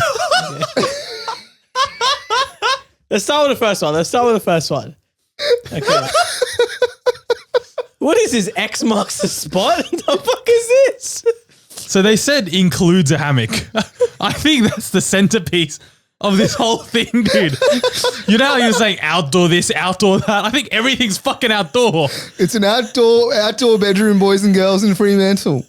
Let's start with the first one. Okay. What is this? X marks the spot? What the fuck is this? So they said includes a hammock. I think that's the centerpiece of this whole thing, dude. You know how you're saying outdoor this, outdoor that? I think everything's fucking outdoor. it's an outdoor bedroom, boys and girls in Fremantle.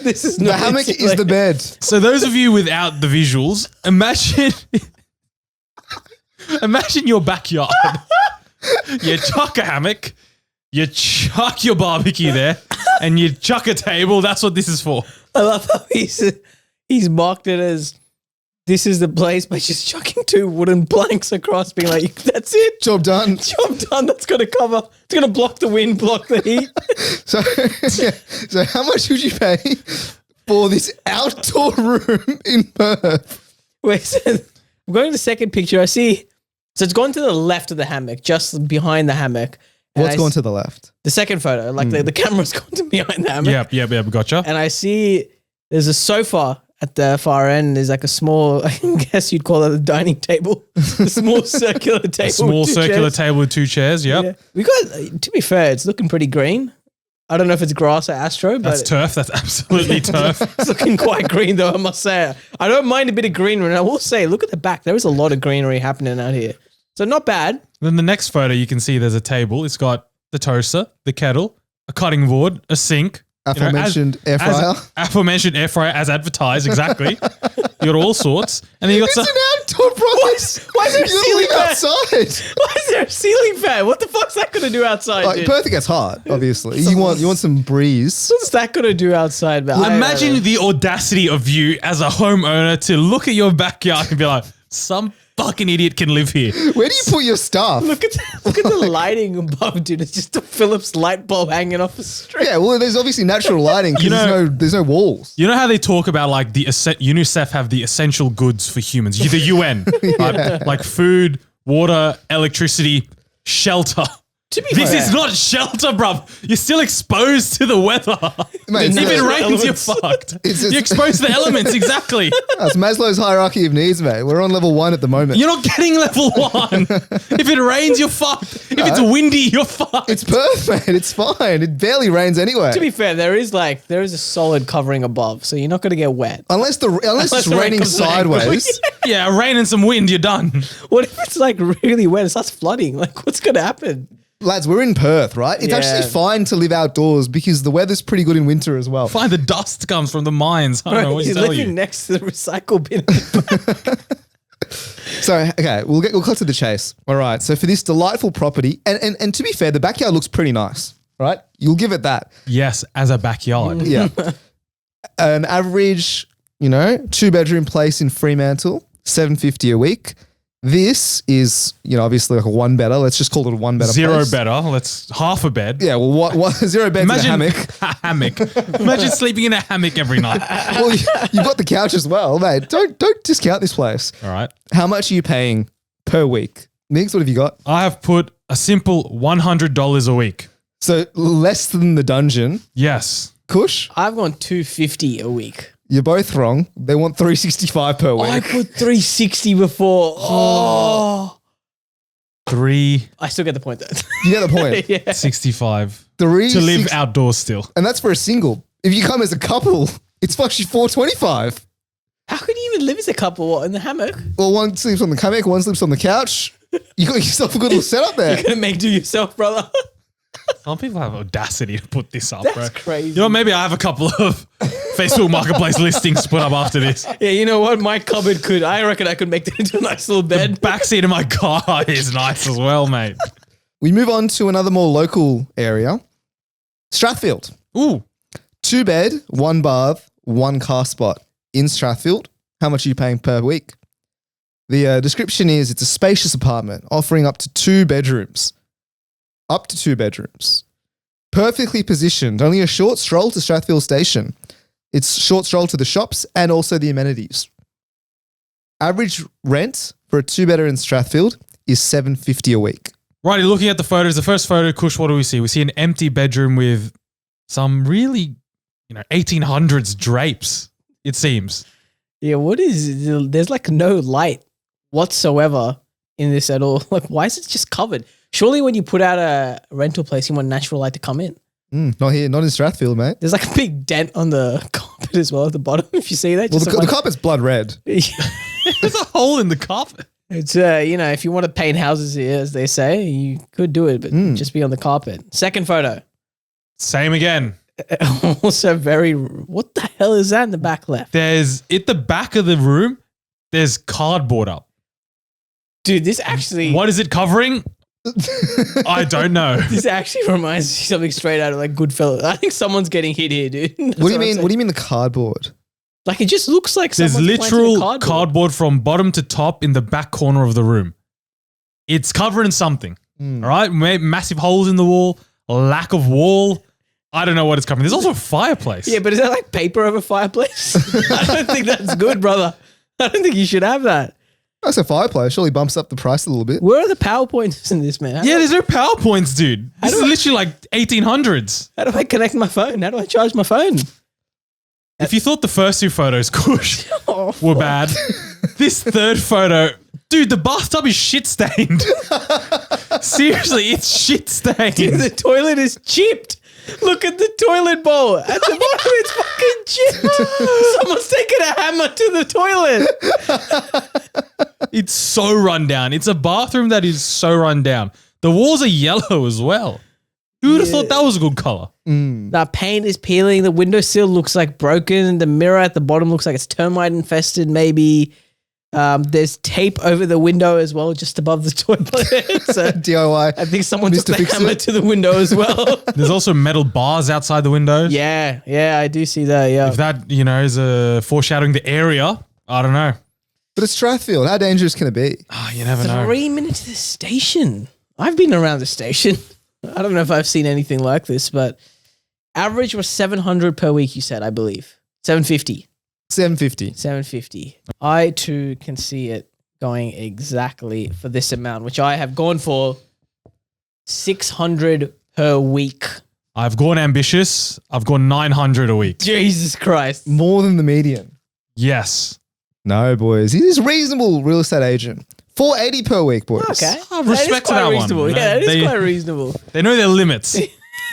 This is The hammock is the bed. So those of you without the visuals, imagine your backyard. You chuck a hammock, you chuck your barbecue there, and you chuck a table. That's what this is for. I love how he's marked it as this is the place by just chucking 2 wooden planks across, being like, that's it. Job done. Job done. That's going to cover. It's going to block the wind, block the heat. So how much would you pay for this outdoor room in Perth? Wait, so I'm going to the second picture. I see. So it's gone to the left of the hammock, just behind the hammock. And What's gone to the left? The second photo, like the camera's gone to behind the hammock. Yep, gotcha. And I see there's a sofa at the far end. There's like a small, I guess you'd call it a dining table. A small circular table. A small with 2 circular chairs. table with 2 chairs, yep. Yeah. We got, to be fair, it's looking pretty green. I don't know if it's grass or astro, but That's turf. That's absolutely turf. it's looking quite green though, I must say. I don't mind a bit of greenery. And I will say, look at the back. There is a lot of greenery happening out here. So not bad. Then the next photo, you can see there's a table. It's got the toaster, the kettle, a cutting board, a sink. Aforementioned air fryer. Aforementioned air fryer as advertised, exactly. You got all sorts. And then you got It's an outdoor process. Why is there a You ceiling live fan? outside. Why is there a ceiling fan? What the fuck's that going to do outside, dude? Perth gets hot, obviously. You want some breeze. What's that going to do outside? But Imagine the audacity of you as a homeowner to look at your backyard and be like, some fucking idiot can live here? Where do you put your stuff? Look at the lighting above, dude. It's just a Philips light bulb hanging off a string. Yeah, well, there's obviously natural lighting. You know- there's no walls. You know how they talk about like UNICEF have the essential goods for humans, the UN, right? Like food, water, electricity, shelter. To be This fair, is not shelter, bruv. You're still exposed to the weather. Mate, If it it's- rains, you're fucked. It's- You're exposed to the elements, exactly. That's Maslow's hierarchy of needs, mate. We're on level 1 at the moment. You're not getting level 1. If it rains, you're fucked. If it's windy, you're fucked. It's Perth, mate. It's fine. It barely rains anyway. to be fair, there is a solid covering above, so you're not going to get wet. Unless it's the rain raining comes in. sideways. Yeah, rain and some wind, you're done. What if it's like really wet? It starts flooding. Like, what's going to happen? Lads, we're in Perth, right? It's Yeah. actually fine to live outdoors because the weather's pretty good in winter as well. Fine, the dust comes from the mines. I don't know what to He's tell living you. next to the recycle bin. So, okay, we'll cut to the chase. All right. So for this delightful property, and to be fair, the backyard looks pretty nice, right? You'll give it that. Yes, as a backyard. Yeah. An average, 2-bedroom place in Fremantle, $750 a week. This is, obviously like a 1-bedder. Let's just call it a 1-bedder. Zero place. better. Let's half a bed. Yeah, well, what 0 beds in a hammock. a hammock. Imagine sleeping in a hammock every night. Well, you've got the couch as well, mate. Don't discount this place. All right. How much are you paying per week? Niggs, what have you got? I have put a simple $100 a week. So less than the dungeon. Yes. Kush, I've gone $250 a week. you're both wrong. They want $365 per week. I put $360 before. Oh. 365 I still get the point though. You get the point. Yeah. to live outdoors still. And that's for a single. If you come as a couple, it's actually $425. How can you even live as a couple? What, in the hammock? Well, one sleeps on the hammock, one sleeps on the couch. You got yourself a good little setup there. You're gonna make do yourself, brother. Some people have audacity to put this up, That's bro. crazy. You know, maybe I have a couple of Facebook Marketplace listings to put up after this. Yeah, you know what? My cupboard could. I reckon I could make that into a nice little bed. Backseat of my car is nice as well, mate. We move on to another more local area. Strathfield. Ooh. 2-bed, 1 bath, 1 car spot in Strathfield. How much are you paying per week? The description is it's a spacious apartment offering up to 2 bedrooms. Up to 2 bedrooms. Perfectly positioned. Only a short stroll to Strathfield Station. It's short stroll to the shops and also the amenities. Average rent for a 2-bedder in Strathfield is $750 a week. Right, looking at the photos, the first photo, Kush, what do we see? We see an empty bedroom with some really, 1800s drapes, it seems. Yeah, what is? There's like no light whatsoever in this at all. Like, why is it just covered? Surely, when you put out a rental place, you want natural light to come in. Not here, not in Strathfield, mate. There's like a big dent on the carpet as well at the bottom. If you see that, Well, just the carpet's blood red. There's a hole in the carpet. It's if you want to paint houses here, as they say, you could do it, but just be on the carpet. Second photo, Same again. also very. What the hell is that in the back left, There's, at the back of the room, there's cardboard up. dude? This actually, What is it covering? I don't know. This actually reminds me of something straight out of like Goodfellas. I think someone's getting hit here, dude. That's What do you I'm mean? saying. What do you mean the cardboard? Like, it just looks like There's someone's planted literal cardboard from bottom to top in the back corner of the room. It's covering something. All right? Massive holes in the wall, lack of wall. I don't know what it's covering. There's also a fireplace. Yeah, but is that like paper over fireplace? I don't think that's good, brother. I don't think you should have that. That's a fireplace. Surely bumps up the price a little bit. Where are the PowerPoints in this, man? Yeah, there's no PowerPoints, dude. This is literally like 1800s. How do I connect my phone? How do I charge my phone? If you thought the first 2 photos, Kush, Oh, were fuck. bad, this third photo, dude, the bathtub is shit stained. Seriously, it's shit stained. Dude, the toilet is chipped. Look at the toilet bowl. At the bottom, it's fucking chipped. Someone's taken a hammer to the toilet. It's so run down. It's a bathroom that is so run down. The walls are yellow as well. Who would have thought that was a good color? The paint is peeling. The windowsill looks like broken. The mirror at the bottom looks like it's termite infested, maybe. There's tape over the window as well, just above the toilet. So DIY. I think someone took Mr. the hammer Fix-It. to the window as well. There's also metal bars outside the windows. Yeah, I do see that. Yeah. If that, is a foreshadowing the area, I don't know. But it's Strathfield. How dangerous can it be? Oh, you never know. 3 minutes to the station. I've been around the station. I don't know if I've seen anything like this, but average was 700 per week, you said, I believe. 750. 750. 750. I too can see it going exactly for this amount, which I have gone for 600 per week. I've gone ambitious. I've gone 900 a week. Jesus Christ. More than the median. Yes. No, boys. He is reasonable real estate agent. 480 per week, boys. Okay. I respect to that one. Reasonable. You know? Yeah, it is quite reasonable. They know their limits.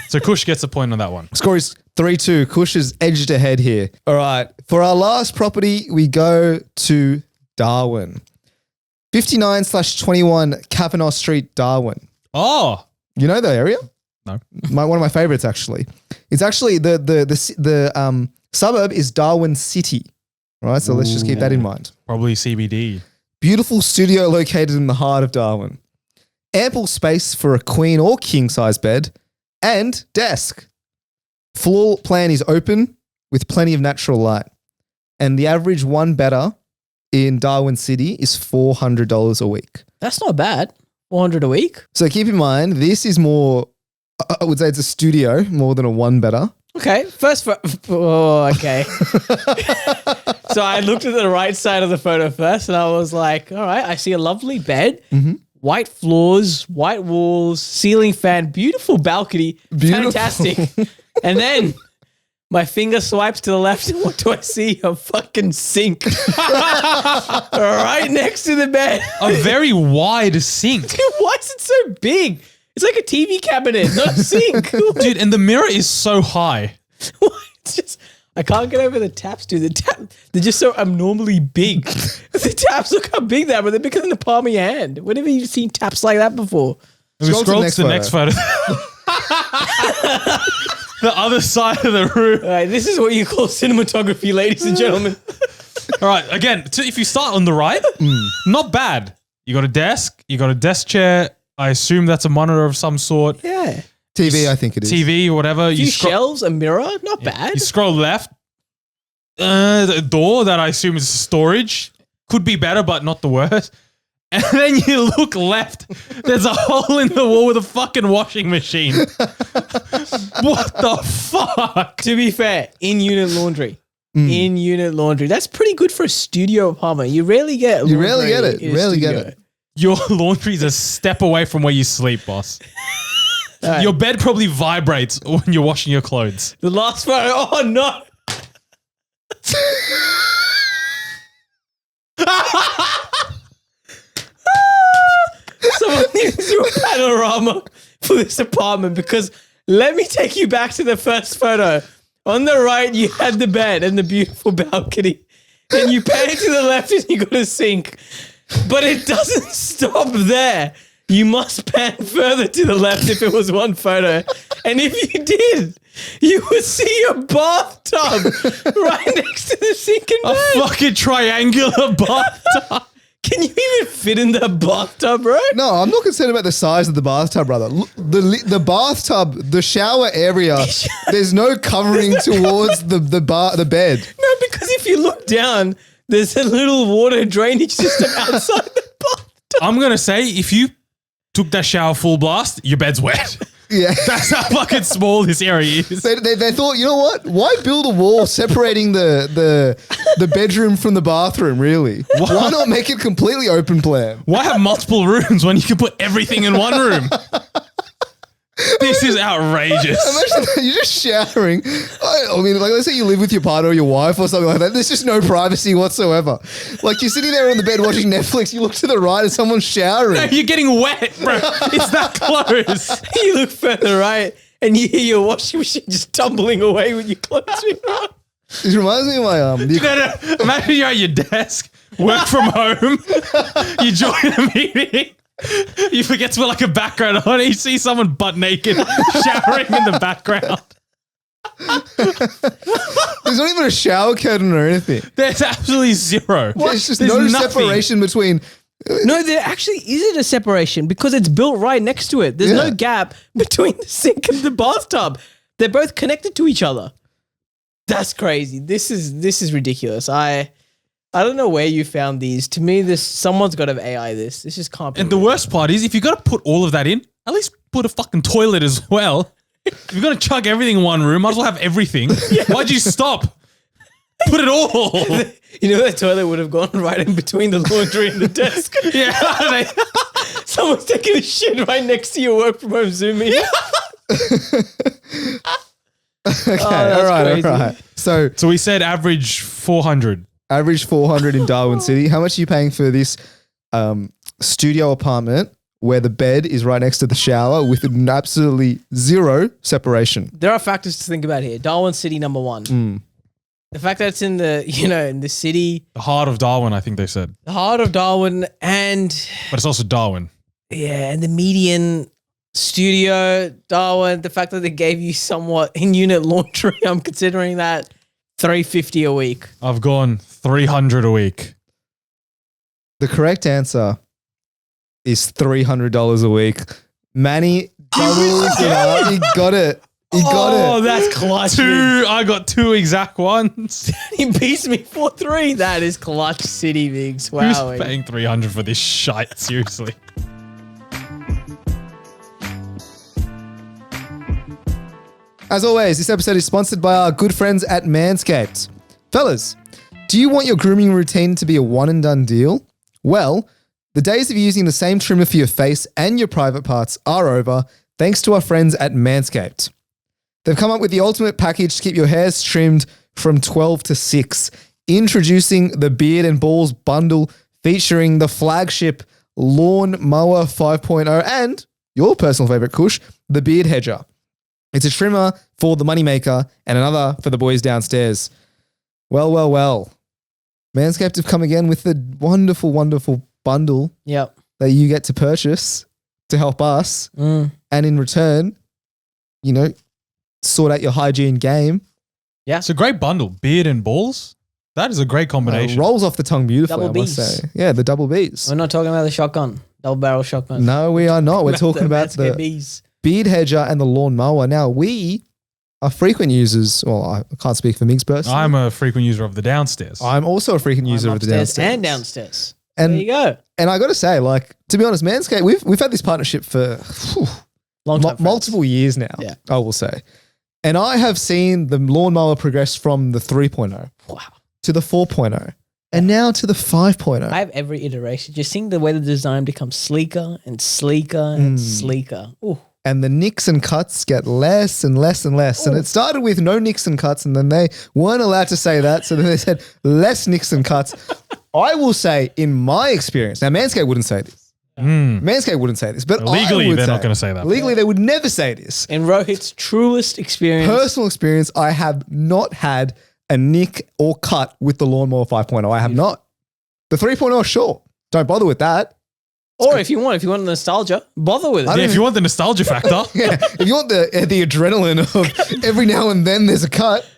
So Kush gets a point on that one. Score is 3-2. Kush has edged ahead here. All right. For our last property, we go to Darwin. 59/21 Kavanaugh Street, Darwin. Oh. You know the area? No. One of my favorites, actually. It's actually the suburb is Darwin City. Right, so let's just keep that in mind. Probably CBD. Beautiful studio located in the heart of Darwin. Ample space for a queen or king size bed and desk. Floor plan is open with plenty of natural light. And the average one bedder in Darwin City is $400 a week. That's not bad. 400 a week. So keep in mind, this is more, I would say it's a studio more than a one bedder. Okay. Okay. So I looked at the right side of the photo first and I was like, all right, I see a lovely bed, white floors, white walls, ceiling fan, beautiful balcony, fantastic. And then my finger swipes to the left and what do I see? A fucking sink right next to the bed. A very wide sink. Dude, why is it so big? It's like a TV cabinet, not a sink. Dude, and the mirror is so high. It's just, I can't get over the taps, dude. They're just so abnormally big. The taps, look how big they are, but they're bigger than the palm of your hand. When have you seen taps like that before? We scroll to the next photo. The other side of the room. All right, this is what you call cinematography, ladies and gentlemen. All right, again, if you start on the right, not bad. You got a desk, you got a desk chair. I assume that's a monitor of some sort. Yeah. TV, I think it is. TV or whatever. A few shelves, a mirror, not bad. You scroll left. The door that I assume is storage. Could be better, but not the worst. And then you look left. There's a hole in the wall with a fucking washing machine. What the fuck? To be fair, in-unit laundry. In-unit laundry. That's pretty good for a studio apartment. You rarely get You rarely get it. You rarely get it. Your laundry's a step away from where you sleep, boss. Right. Your bed probably vibrates when you're washing your clothes. The last photo. Oh, no. Someone needs to do a panorama for this apartment because let me take you back to the first photo. On the right, you had the bed and the beautiful balcony. And you pan to the left and you got a sink. But it doesn't stop there. You must pan further to the left if it was one photo. And if you did, you would see a bathtub right next to the sink and bed. A fucking triangular bathtub. Can you even fit in the bathtub, bro? No, I'm not concerned about the size of the bathtub, brother. Look, the bathtub, the shower area, there's no covering towards the bed. No, because if you look down, there's a little water drainage system outside the bathtub. I'm going to say if you took that shower full blast, your bed's wet. Yeah. That's how fucking small this area is. They thought, you know what? Why build a wall separating the bedroom from the bathroom, really? Why not make it completely open plan? Why have multiple rooms when you can put everything in one room? This is outrageous. Imagine that you're just showering. I mean, like, let's say you live with your partner or your wife or something like that. There's just no privacy whatsoever. Like, you're sitting there on the bed watching Netflix. You look to the right and someone's showering. No, you're getting wet, bro. It's that close. You look further right and you hear your washing machine just tumbling away with your clothes being on. This reminds me of my No, imagine you're at your desk, work from home, you join a meeting. You forget to put like a background on it. You see someone butt naked showering in the background. There's not even a shower curtain or anything. There's absolutely zero. There's just There's no nothing. separation between. No, there actually isn't a separation because it's built right next to it. There's no gap between the sink and the bathtub. They're both connected to each other. That's crazy. This is ridiculous. I I don't know where you found these. To me, someone's got to AI this. This just can't be. And the worst part is, if you're going to put all of that in, at least put a fucking toilet as well. If you're going to chuck everything in one room, might as well have everything. Why'd you stop? Put it all. You know, that toilet would have gone right in between the laundry and the desk. Yeah. Someone's taking a shit right next to your work from home Zoom meeting. Okay, that's all crazy. right. So we said average 400. average 400 in Darwin City. How much are you paying for this studio apartment where the bed is right next to the shower with absolutely zero separation? There are factors to think about here. Darwin City, number one. The fact that it's in the city, The heart of Darwin, I think they said. the heart of Darwin, and But it's also Darwin. and the median studio, Darwin. The fact that they gave you somewhat in-unit laundry, I'm considering that $350 a week. I've gone 300 a week. The correct answer is $300 a week. Manny, doubles it up. You got it. You got it. That's clutch. I got two exact ones. He beats me 4-3. That is clutch city, Migs. Wow. Who's paying 300 for this shite? Seriously. As always, this episode is sponsored by our good friends at Manscaped. Fellas, do you want your grooming routine to be a one and done deal? Well, the days of using the same trimmer for your face and your private parts are over, thanks to our friends at Manscaped. They've come up with the ultimate package to keep your hairs trimmed from 12 to 6. Introducing the Beard and Balls bundle featuring the flagship Lawn Mower 5.0 and your personal favorite, Kush, the Beard Hedger. It's a trimmer for the moneymaker and another for the boys downstairs. Well. Manscaped have come again with the wonderful, wonderful bundle Yep. that you get to purchase to help us. And in return, sort out your hygiene game. Yeah. It's a great bundle. Beard and balls. That is a great combination. Rolls off the tongue beautifully, Double I must Bs. say. Yeah, the double Bs. We're not talking about the shotgun, double barrel shotgun. No, we are not. We're talking about Manscaped the Bs. Beard Hedger and the Lawn Mower. Now, we are frequent users. Well, I can't speak for Migs personally. I'm a frequent user of the downstairs. I'm also a frequent user I'm of the upstairs downstairs. and downstairs. And, There you go. and I got to say, to be honest, Manscaped, we've had this partnership for Long time multiple years now, Yeah. I will say. And I have seen the lawnmower progress from the 3.0 Wow. to the 4.0 and now to the 5.0. I have every iteration. Just seeing the way the design becomes sleeker and sleeker and sleeker. Ooh. And the nicks and cuts get less and less and less. And it started with no nicks and cuts, and then they weren't allowed to say that. So then they said less nicks and cuts. I will say, in my experience, now Manscaped wouldn't say this. Manscaped wouldn't say this, but Legally, I would they're say, not gonna say that. Legally, they would never say this. In Rohit's truest experience. Personal experience, I have not had a nick or cut with the Lawnmower 5.0. I have not. The 3.0, sure. Don't bother with that. Or if you want nostalgia, bother with it. Yeah, if you want the nostalgia factor. Yeah, if you want the adrenaline of every now and then there's a cut,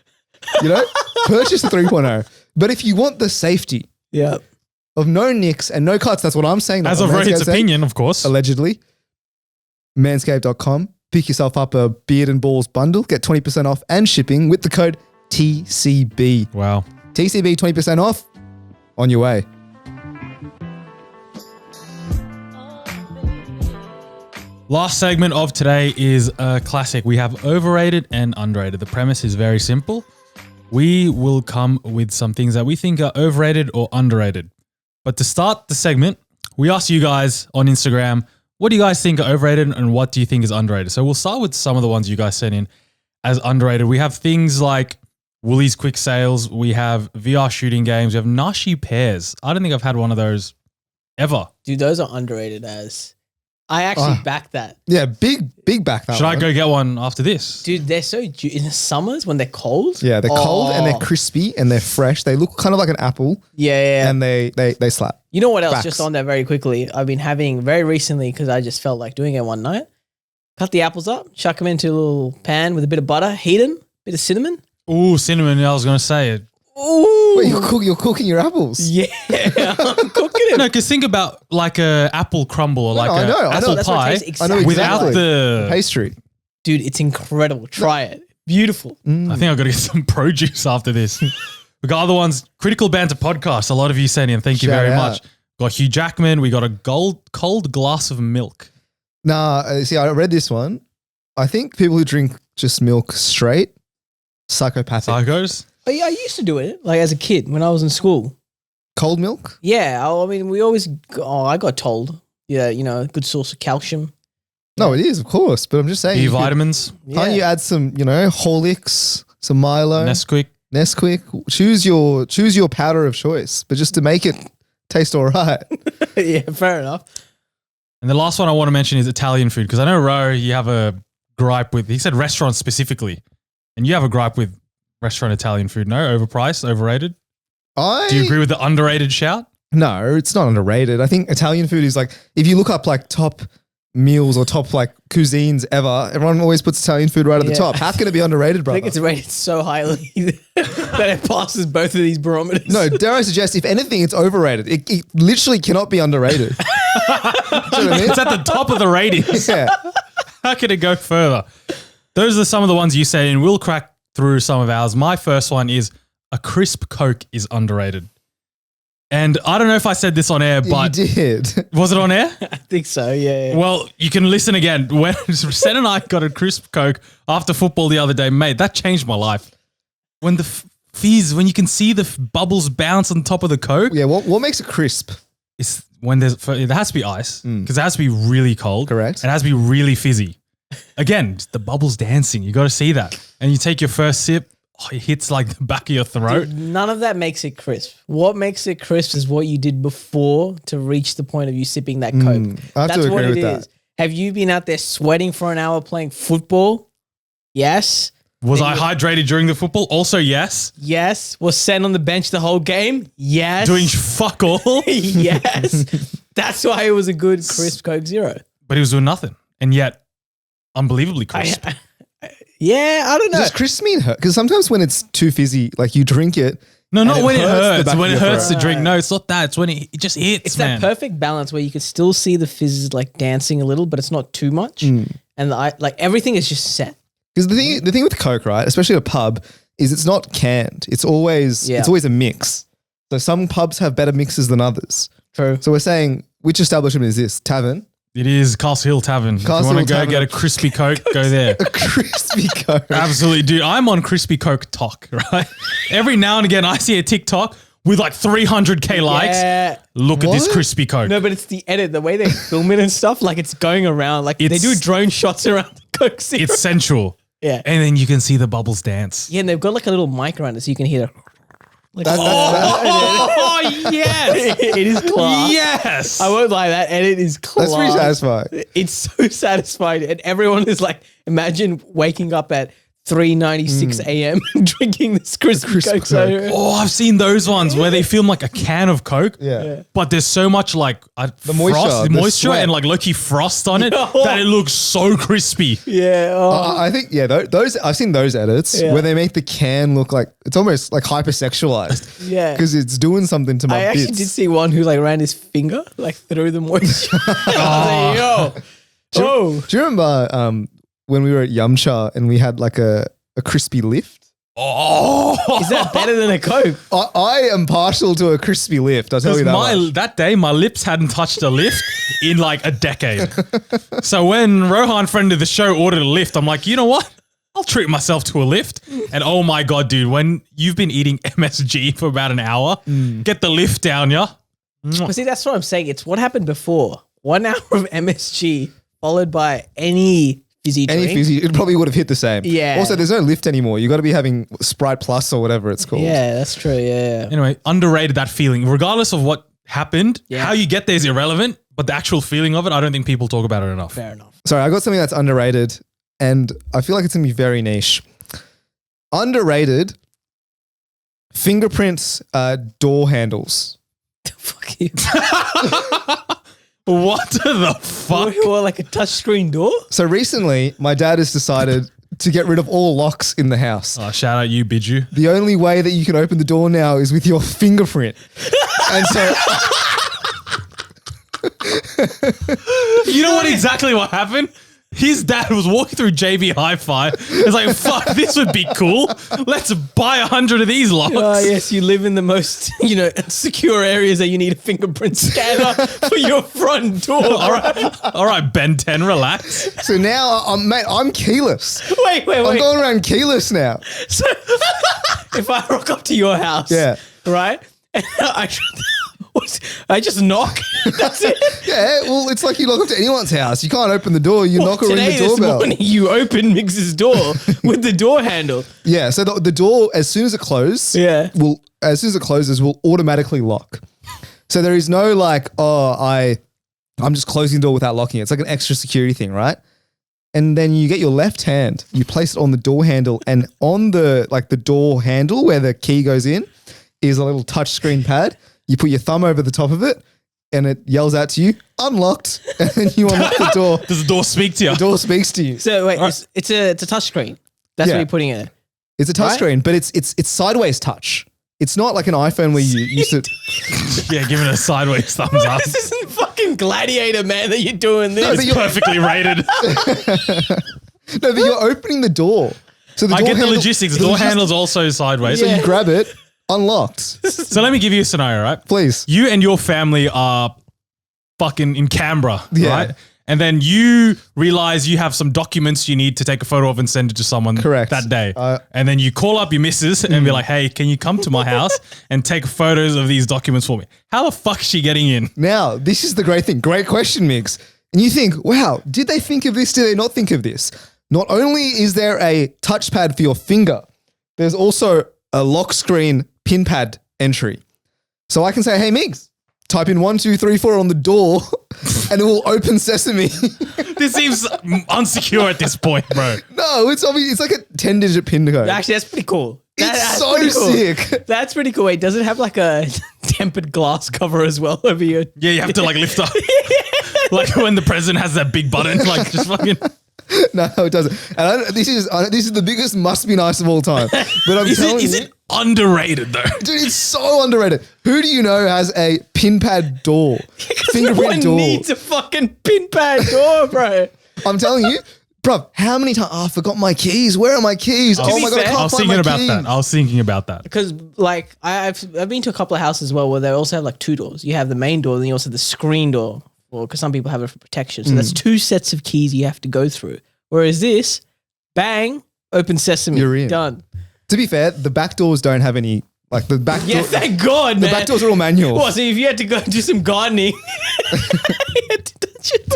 purchase the 3.0. But if you want the safety Yeah. of no nicks and no cuts, that's what I'm saying. As That's of what Rohit's Manscaped said, opinion, of course. allegedly, manscaped.com. Pick yourself up a Beard and Balls bundle. Get 20% off and shipping with the code TCB. Wow. TCB 20% off on your way. Last segment of today is a classic. We have overrated and underrated. The premise is very simple. We will come with some things that we think are overrated or underrated. But to start the segment, we asked you guys on Instagram, what do you guys think are overrated and what do you think is underrated? So we'll start with some of the ones you guys sent in as underrated. We have things like Woolies quick sales. We have VR shooting games. We have Nashi pairs. I don't think I've had one of those ever. Dude, those are underrated as. I actually back that. Yeah, big back that Should I one. go get one after this? Dude, they're so in the summers when they're cold. Yeah, they're cold and they're Oh. crispy and they're fresh. They look kind of like an apple Yeah. and they slap. You know what else? Facts. Just on that very quickly. I've been having very recently because I just felt like doing it one night. Cut the apples up, chuck them into a little pan with a bit of butter, heat them, bit of cinnamon. Ooh, cinnamon. I was going to say it. Ooh. Wait, you're cooking your apples? Yeah. I'm cooking it. No, because think about like a apple crumble or like I a know. apple That's what it pie tastes I know exactly. without exactly. the. Pastry. Dude, it's incredible. Try it. Beautiful. I think I've got to get some produce after this. We got other ones. Critical Banter podcast. A lot of you sent in. Thank you Shout very out. much. Got Hugh Jackman. We got a cold glass of milk. Nah, see, I read this one. I think people who drink just milk straight, psychopathic. Psychos. Oh, yeah, I used to do it like as a kid when I was in school. Cold milk? Yeah, I mean, we always. I got told. Yeah, a good source of calcium. No, it is, of course. But I'm just saying. B you could- vitamins. Can't you add some, Horlicks, some Milo, Nesquik. Choose your powder of choice, but just to make it taste all right. Yeah, fair enough. And the last one I want to mention is Italian food, because I know, Ro, you have a gripe with, he said restaurants specifically, and you have a gripe with restaurant Italian food, no? Overpriced, overrated? Do you agree with the underrated shout? No, it's not underrated. I think Italian food is like, if you look up like top meals or top like cuisines ever, everyone always puts Italian food right at the Yeah. top. How can it be underrated, I brother? think it's rated so highly that it passes both of these barometers. No, dare I suggest, if anything, it's overrated. It literally cannot be underrated. Do you know what I mean? It's at the top of the ratings. Yeah. How could it go further? Those are some of the ones you said, and we'll crack through some of ours. My first one is a crisp Coke is underrated. And I don't know if I said this on air, but You did. was it on air? I think so, yeah. Well, you can listen again. When Sen and I got a crisp Coke after football the other day, mate, that changed my life. When the fizz, when you can see the bubbles bounce on top of the Coke, Yeah, what makes it crisp? it's when there has to be ice because it has to be really cold. Correct. It has to be really fizzy. Again, just the bubbles dancing. You got to see that. And you take your first sip, it hits like the back of your throat. None of that makes it crisp. What makes it crisp is what you did before to reach the point of you sipping that Coke. I have That's to what agree it with is. that. Have you been out there sweating for an hour playing football? Yes. Was I hydrated during the football? Also, yes. Yes. Was Sen on the bench the whole game? Yes. Doing fuck all. Yes. That's why it was a good crisp Coke Zero. But he was doing nothing. And yet, unbelievably crisp. Yeah, I don't know. Does crisp mean hurt? Because sometimes when it's too fizzy, like you drink it. No, and not when it the hurts. back When of it your hurts throat. to drink. No, it's not that. It's when it just hits, It's man. that perfect balance where you can still see the fizz like dancing a little, but it's not too much. And like everything is just set. Because the thing with Coke, right, especially at a pub, is it's not canned. It's always a mix. So some pubs have better mixes than others. True. So we're saying, which establishment is this? Tavern? It is Castle Hill Tavern. Castle if you want to Hill go Tavern. get a crispy Coke, go there. A crispy Coke. Absolutely, dude. I'm on crispy Coke talk, right? Every now and again, I see a TikTok with like 300K likes. Yeah. Look at this What? crispy Coke. No, but it's the edit, the way they film it and stuff. Like it's going around. Like they do drone shots around the Coke Zero. It's sensual. Yeah. And then you can see the bubbles dance. Yeah, and they've got like a little mic around it so you can hear it. Like, Oh, yes. it is class. Yes. I won't lie, that edit is class. That's pretty satisfying. It's so satisfying. And everyone is like, imagine waking up at 3:96 a.m. drinking this crispy Coke. Zero. Oh, I've seen those ones where they film like a can of Coke. Yeah. But there's so much like The moisture, the the moisture sweat. and like low-key frost on it Yeah. that it looks so crispy. Yeah. Oh. I think, those I've seen those edits Yeah. where they make the can look like it's almost like hypersexualized. Yeah. Because it's doing something to my I actually bits. did see one who like ran his finger like through the moisture. I was like, yo. Do you remember when we were at Yumcha and we had like a crispy lift? Oh, Is that better than a Coke? I am partial to a crispy lift. I'll tell you that much. that day my lips hadn't touched a lift in like a decade. So when Rohan, friend of the show, ordered a lift, I'm like, you know what? I'll treat myself to a lift. And oh my God, dude, when you've been eating MSG for about an hour, get the lift down, yeah? But see, that's what I'm saying. It's what happened before. 1 hour of MSG followed by any fizzy drink. Any fizzy, it probably would have hit the same. Yeah. Also, there's no lift anymore. You got to be having Sprite Plus or whatever it's called. Yeah, that's true. Yeah. Anyway, underrated that feeling. Regardless of what happened, Yeah. how you get there is irrelevant, but the actual feeling of it, I don't think people talk about it enough. Fair enough. Sorry, I got something that's underrated, and I feel like it's gonna be very niche. Underrated fingerprints door handles. Fuck you. What the fuck? Or like a touchscreen door? So recently, my dad has decided to get rid of all locks in the house. Oh, shout out you, Biju. The only way that you can open the door now is with your fingerprint. And so You know what exactly what happened? his dad was walking through JB Hi-Fi. It's like, fuck, this would be cool. Let's buy 100 of these locks. Oh, yes, you live in the most, secure areas that you need a fingerprint scanner for your front door. All right, Ben 10, relax. So now, mate, I'm keyless. Wait. I'm going around keyless now. So, if I rock up to your house, right, and I just knock, that's it. Yeah, well, it's like you lock up to anyone's house. You can't open the door. You knock or ring the This doorbell. morning, you open Mix's door with the door handle. Yeah, so the door, as soon as it closes, will automatically lock. So there is no like, I'm just closing the door without locking it. It's like an extra security thing, right? And then you get your left hand, you place it on the door handle, and on the door handle where the key goes in is a little touch screen pad. You put your thumb over the top of it and it yells out to you, unlocked, and then you unlock the door. Does the door speak to you? The door speaks to you. So wait, it's a touch screen. That's what you're putting in it. It's a touch screen, but it's sideways touch. It's not like an iPhone where you used to. Yeah, give it a sideways thumbs up. This isn't fucking Gladiator, man, that you're doing this. No, It's perfectly rated. No, but you're opening the door. So I get the logistics. The door handle's also sideways. So you grab it, unlocked. So let me give you a scenario, right? Please. You and your family are fucking in Canberra, right? And then you realize you have some documents you need to take a photo of and send it to someone that day. And then you call up your missus and be like, hey, can you come to my house and take photos of these documents for me? How the fuck is she getting in? Now, this is the great thing. Great question, Migs. And you think, wow, did they think of this? Did they not think of this? Not only is there a touchpad for your finger, there's also a lock screen pin pad entry. So I can say, hey, Migs, type in 1, 2, 3, 4 on the door and it will open sesame. This seems unsecure at this point, bro. No, it's obvious. It's like a 10-digit pin code. Actually, that's pretty cool. It's so sick. That's pretty cool. Wait, does it have like a tempered glass cover as well over your... Yeah, you have to like lift up. Like when the president has that big button, like just fucking... No, it doesn't. And this is the biggest must be nice of all time. But I'm telling you, is it underrated though? dude, it's so underrated. Who do you know has a pin pad door, fingerprint door? Needs a fucking pin pad door, bro. I'm telling you, bro. How many times? Oh, I forgot my keys. Where are my keys? Oh my god, I can't I was find thinking my about keys. that. I was thinking about that. Because like I've been to a couple of houses as well where they also have like two doors. You have the main door, then you also have the screen door. Well, because some people have it for protection. So that's two sets of keys you have to go through. Whereas this, bang, open sesame, You're in. done. To be fair, the back doors don't have any. Like the back. Yeah, thank God, The man. back doors are all manual. What? So if you had to go do some gardening, you had to touch it.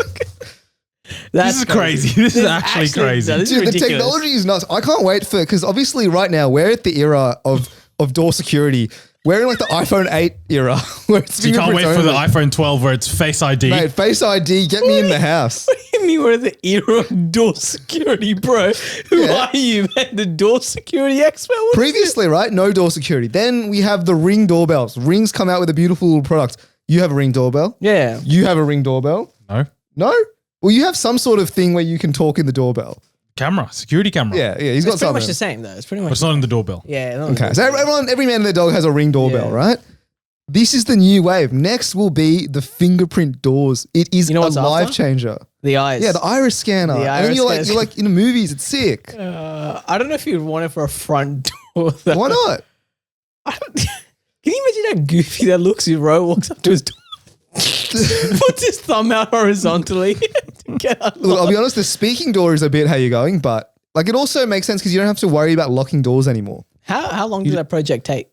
This is crazy. This is actually crazy. This is Dude, the ridiculous. technology is nuts. I can't wait for, because obviously right now we're at the era of door security. We're in like the iPhone 8 era. Where it's You can't wait for the fingerprint iPhone 12 where it's Face ID. only. Mate, Face ID, get me in the house. What do you mean we're in the era of door security, bro? Who Yeah. are you, man? The door security expert? What is Previously, right? No door security. Then we have the Ring doorbells. Rings come out with a beautiful little product. You have a Ring doorbell. it? Yeah. You have a Ring doorbell. No. No? Well, you have some sort of thing where you can talk in the doorbell. Camera. Security camera. Yeah, he's It's got pretty something. much the same, though. It's pretty But much it's not in the doorbell. yeah. Okay, so every man and their dog has a Ring doorbell, Yeah. right? This is the new wave. Next will be the fingerprint doors. It is You know a what's life after? changer. The eyes. Yeah, the iris scanner. The and then iris you're like, scanner. in the movies. It's sick. I don't know if you'd want it for a front door. Though. Why not? Can you imagine how goofy that looks? If Ro walks up to his door, puts his thumb out horizontally. to get Look, I'll unlocked. be honest. The speaking door is a bit how you're going, but like it also makes sense because you don't have to worry about locking doors anymore. How long did that project take?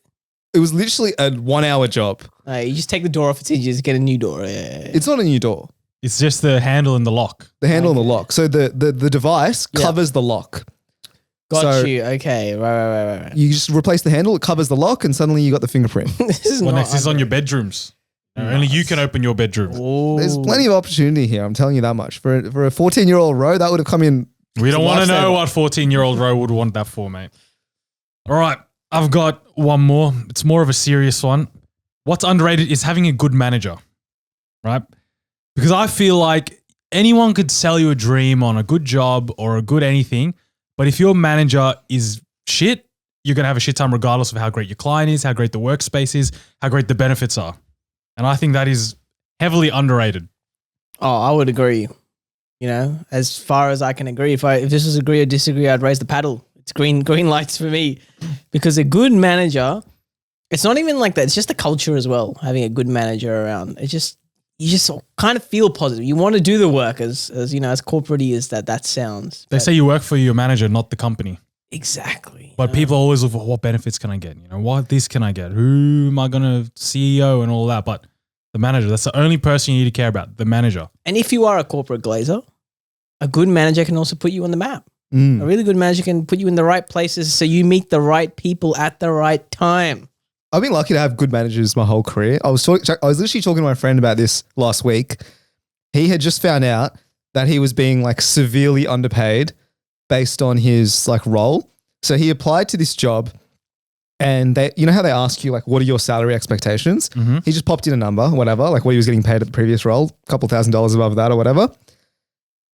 It was literally a 1-hour job. You just take the door off its hinges, get a new door. Yeah. It's not a new door. It's just the handle and the lock. The handle and the lock. So the device covers the lock. Got So- you. Okay. Right. You just replace the handle, it covers the lock, and suddenly you got the fingerprint. This is Well, not next is on your bedrooms. Only you can open your bedroom. There's plenty of opportunity here. I'm telling you that much. For a 14-year-old Ro, that would have come in. We don't want to know lifesaver. what 14-year-old Ro would want that for, mate. All right. I've got one more. It's more of a serious one. What's underrated is having a good manager, right? Because I feel like anyone could sell you a dream on a good job or a good anything, but if your manager is shit, you're going to have a shit time regardless of how great your client is, how great the workspace is, how great the benefits are. And I think that is heavily underrated. Oh, I would agree. as far as I can agree. If this was agree or disagree, I'd raise the paddle. It's green lights for me, because a good manager, it's not even like that. It's just the culture as well. Having a good manager around, you just kind of feel positive. You want to do the work as corporate-y as that sounds. They say you work for your manager, not the company. Exactly. But people always look for what benefits can I get? What this can I get? Who am I going to CEO and all that? But the manager, that's the only person you need to care about, the manager. And if you are a corporate glazer, a good manager can also put you on the map. A really good manager can put you in the right places so you meet the right people at the right time. I've been lucky to have good managers my whole career. I was literally talking to my friend about this last week. He had just found out that he was being like severely underpaid based on his like role. So he applied to this job, and they, how they ask you like, what are your salary expectations? He just popped in a number, whatever, like what he was getting paid at the previous role, a couple $1,000s above that or whatever.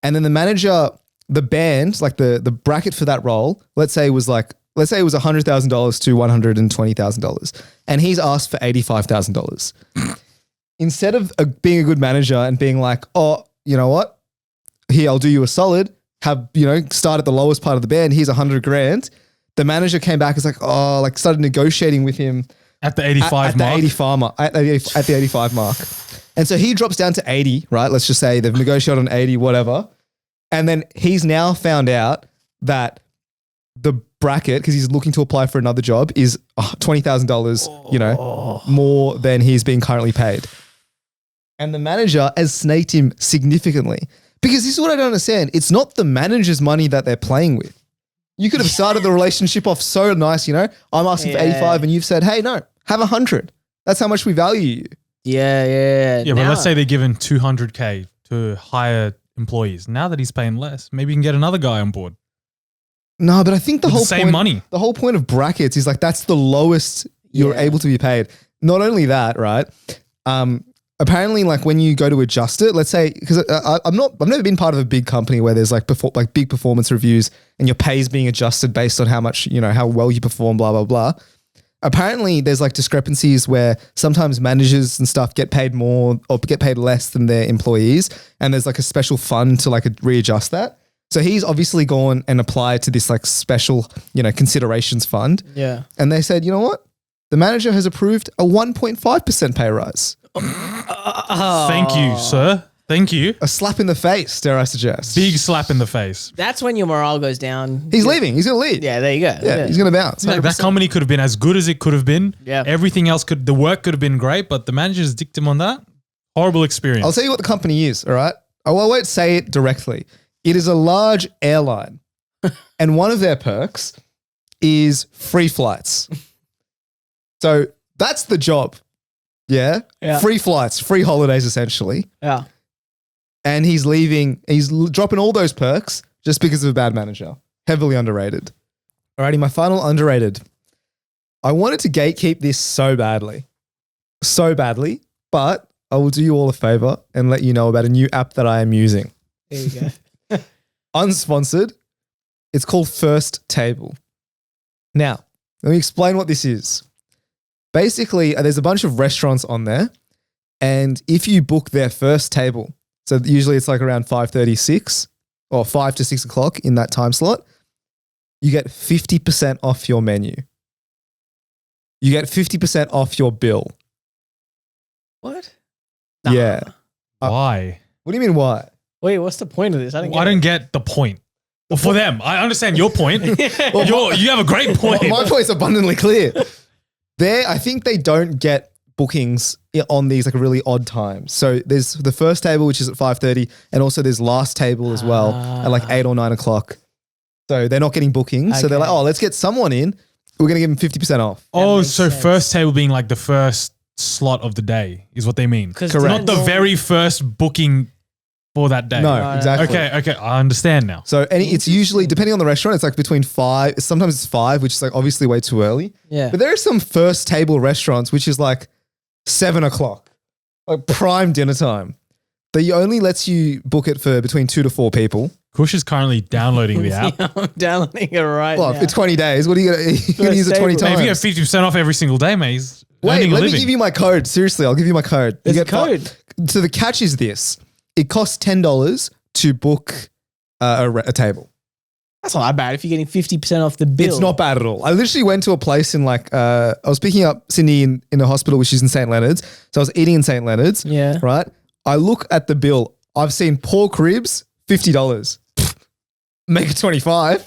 And then the manager, the band, like the bracket for that role, let's say it was $100,000 to $120,000, and he's asked for $85,000. Instead of being a good manager and being like, oh, you know what? Here, I'll do you a solid. Start at the lowest part of the band. Here's $100,000. The manager came back and was like, started negotiating with him at the 85 mark. At the 85 mark. And so he drops down to 80, right? Let's just say they've negotiated on 80, whatever. And then he's now found out that the bracket, because he's looking to apply for another job, is $20,000, more than he's being currently paid. And the manager has snaked him significantly. Because this is what I don't understand. It's not the manager's money that they're playing with. You could have started the relationship off so nice, I'm asking for 85 and you've said, hey, no, have 100. That's how much we value you. Yeah. Yeah, but let's say they're given $200K to hire employees. Now that he's paying less, maybe you can get another guy on board. No, but I think the whole point of brackets is like that's the lowest you're able to be paid. Not only that, right? Apparently, like when you go to adjust it, let's say, because I've never been part of a big company where there's like big performance reviews and your pay is being adjusted based on how much, how well you perform, blah, blah, blah. Apparently there's like discrepancies where sometimes managers and stuff get paid more or get paid less than their employees. And there's like a special fund to like readjust that. So he's obviously gone and applied to this like special, considerations fund. Yeah. And they said, you know what? The manager has approved a 1.5% pay rise. Thank you, sir. Thank you. A slap in the face, dare I suggest. Big slap in the face. That's when your morale goes down. He's leaving. He's going to leave. Yeah, there you go. Yeah, he's going to bounce. Like that company could have been as good as it could have been. Yeah. Everything else the work could have been great, but the manager's dicked him on that. Horrible experience. I'll tell you what the company is, all right? I won't say it directly. It is a large airline, and one of their perks is free flights. So that's the job. Yeah? Free flights, free holidays, essentially. Yeah. And he's leaving. He's dropping all those perks just because of a bad manager. Heavily underrated. Alrighty, my final underrated. I wanted to gatekeep this so badly, but I will do you all a favor and let you know about a new app that I am using. There you go. Unsponsored. It's called First Table. Now, let me explain what this is. Basically, there's a bunch of restaurants on there, and if you book their first table, so usually it's like around 5:36 or 5 to 6 o'clock in that time slot, you get 50% off your menu. You get 50% off your bill. What? Yeah. Why? What do you mean why? Wait, what's the point of this? I don't get the point. Well, for them, I understand your point. You have a great point. My point's abundantly clear. I think they don't get bookings on these like really odd times. So there's the first table, which is at 5:30, and also there's last table as well at like 8 or 9 o'clock. So they're not getting bookings. Okay. So they're like, oh, let's get someone in. We're going to give them 50% off. Oh, so sense. First table being like the first slot of the day is what they mean. Correct. Not the very first booking for that day. No, exactly. Okay. I understand now. So it's usually, depending on the restaurant, it's like between 5, sometimes it's 5, which is like obviously way too early. Yeah. But there are some first table restaurants, which is like 7 o'clock, like prime dinner time. That only lets you book it for between 2 to 4 people. Kush is currently downloading the app. Yeah, I'm downloading it right now. For 20 days, what are you going to use it 20 times? Hey, if you get 50% off every single day, mate, he's Wait, let me give you my code. Seriously, I'll give you my code. There's a code. So the catch is this. It costs $10 to book a table. That's not that bad if you're getting 50% off the bill. It's not bad at all. I literally went to a place in like, I was picking up Sydney in a hospital, which is in St. Leonard's. So I was eating in St. Leonard's. Yeah. Right. I look at the bill. I've seen pork ribs, $50. Make it 25.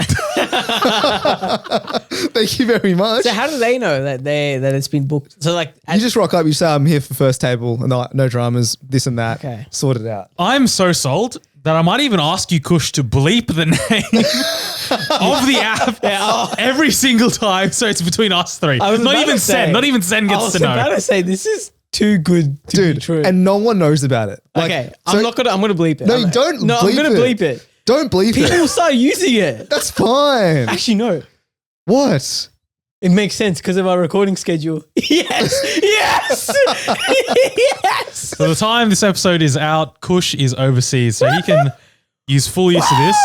Thank you very much. So how do they know that it's been booked? So like You just rock up, you say, I'm here for first table, and they're like, no dramas, this and that. Okay. Sort it out. I'm so sold that I might even ask you, Kush, to bleep the name of the app every single time. So it's between us three. I was Not about even to say- Sen. Not even Sen I gets was to know. about to say this is too good to be true. And no one knows about it. Like, okay, so- I'm gonna bleep it. No, you don't No, I'm bleep gonna it. bleep it. Don't bleep People will it. start using it. That's fine. Actually, no. What? It makes sense because of our recording schedule. Yes. Yes. Yes. So the time this episode is out, Kush is overseas, so he can use full use of this.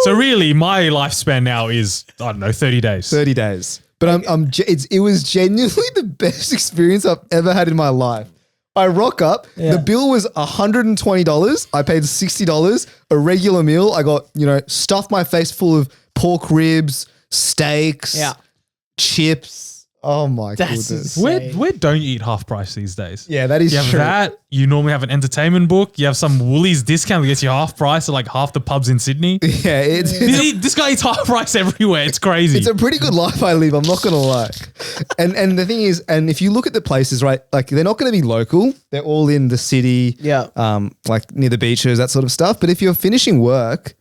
So really, my lifespan now is, I don't know, 30 days. 30 days. But it was genuinely the best experience I've ever had in my life. I rock up. Yeah. The bill was $120. I paid $60. A regular meal. I got, stuffed my face full of pork ribs, steaks, Yeah. chips. Oh my That's goodness. insane. Where don't you eat half price these days? Yeah, that is You have true. that. You normally have an entertainment book. You have some Woolies discount that gets you half price at like half the pubs in Sydney. Yeah, This guy eats half price everywhere. It's crazy. it's a pretty good life I live. I'm not going to lie. And the thing is, and if you look at the places, right, like they're not going to be local. They're all in the city. Yeah. Like near the beaches, that sort of stuff. But if you're finishing work,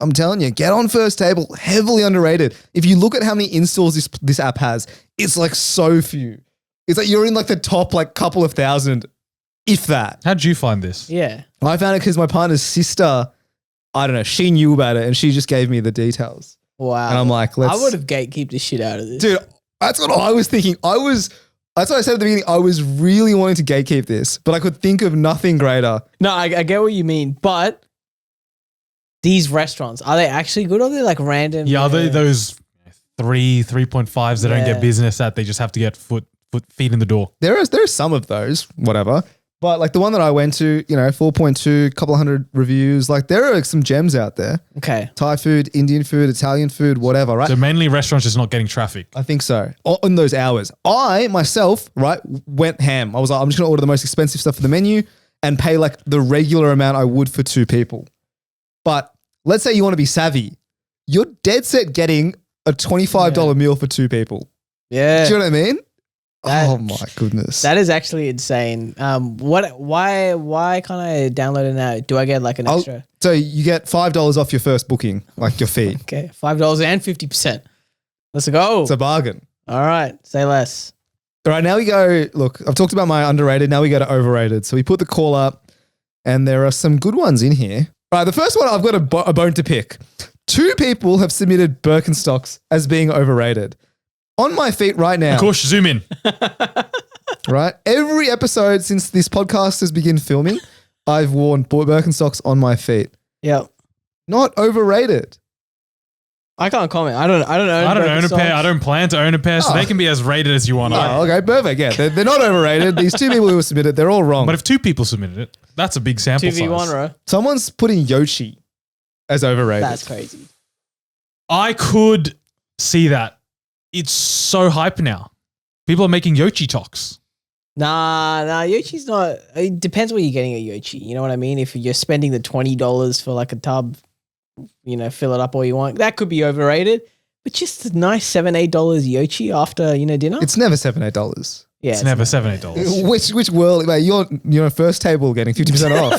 I'm telling you, get on First Table. Heavily underrated. If you look at how many installs this app has, it's like so few. It's like you're in like the top like couple of thousand, if that. How'd you find this? Yeah. I found it because my partner's sister, I don't know, she knew about it and she just gave me the details. Wow. And I'm like, I would have gatekeeped the shit out of this. Dude, that's what I was thinking. That's what I said at the beginning. I was really wanting to gatekeep this, but I could think of nothing greater. No, I get what you mean, but these restaurants, are they actually good or are they like random? Yeah, are they those 3.5s that don't Yeah. get business at? They just have to get feet in the door. There are some of those, whatever. But like the one that I went to, 4.2, couple of hundred reviews. Like there are some gems out there. Okay. Thai food, Indian food, Italian food, whatever, right? So mainly restaurants just not getting traffic. I think so. On those hours. I myself, right, went ham. I was like, I'm just going to order the most expensive stuff for the menu and pay like the regular amount I would for two people. But let's say you want to be savvy. You're dead set getting a $25 meal for two people. Yeah. Do you know what I mean? That- Oh my goodness. That is actually insane. Why can't I download it now? Do I get like an extra? So you get $5 off your first booking, like your fee. Okay. $5 and 50%. Let's go. It's a bargain. All right. Say less. All right, now we go. Look, I've talked about my underrated. Now we go to overrated. So we put the call up and there are some good ones in here. All right, the first one, I've got a bone to pick. 2 people have submitted Birkenstocks as being overrated. On my feet right now. Of course, zoom in. Right? Every episode since this podcast has begun filming, I've worn Birkenstocks on my feet. Yep. Not overrated. I can't comment. I don't own I don't own a Birkenstocks. pair. I don't plan to own a pair, so they can be as rated as you want. Oh, okay, perfect. Yeah, they're not overrated. These 2 people who have submitted, they're all wrong. But if 2 people submitted it, that's a big sample 2v1 size. row. Someone's putting Yoshi as overrated. That's crazy. I could see that. It's so hype now. People are making Yoshi talks. Nah, Yochi's not. It depends what you're getting at Yochi. You know what I mean? If you're spending the $20 for like a tub, fill it up all you want. That could be overrated. But just a nice $7-8 Yochi after dinner. It's never $7-8. Yeah, It's never $7-8. Which world? Mate, you're first table getting 50% off.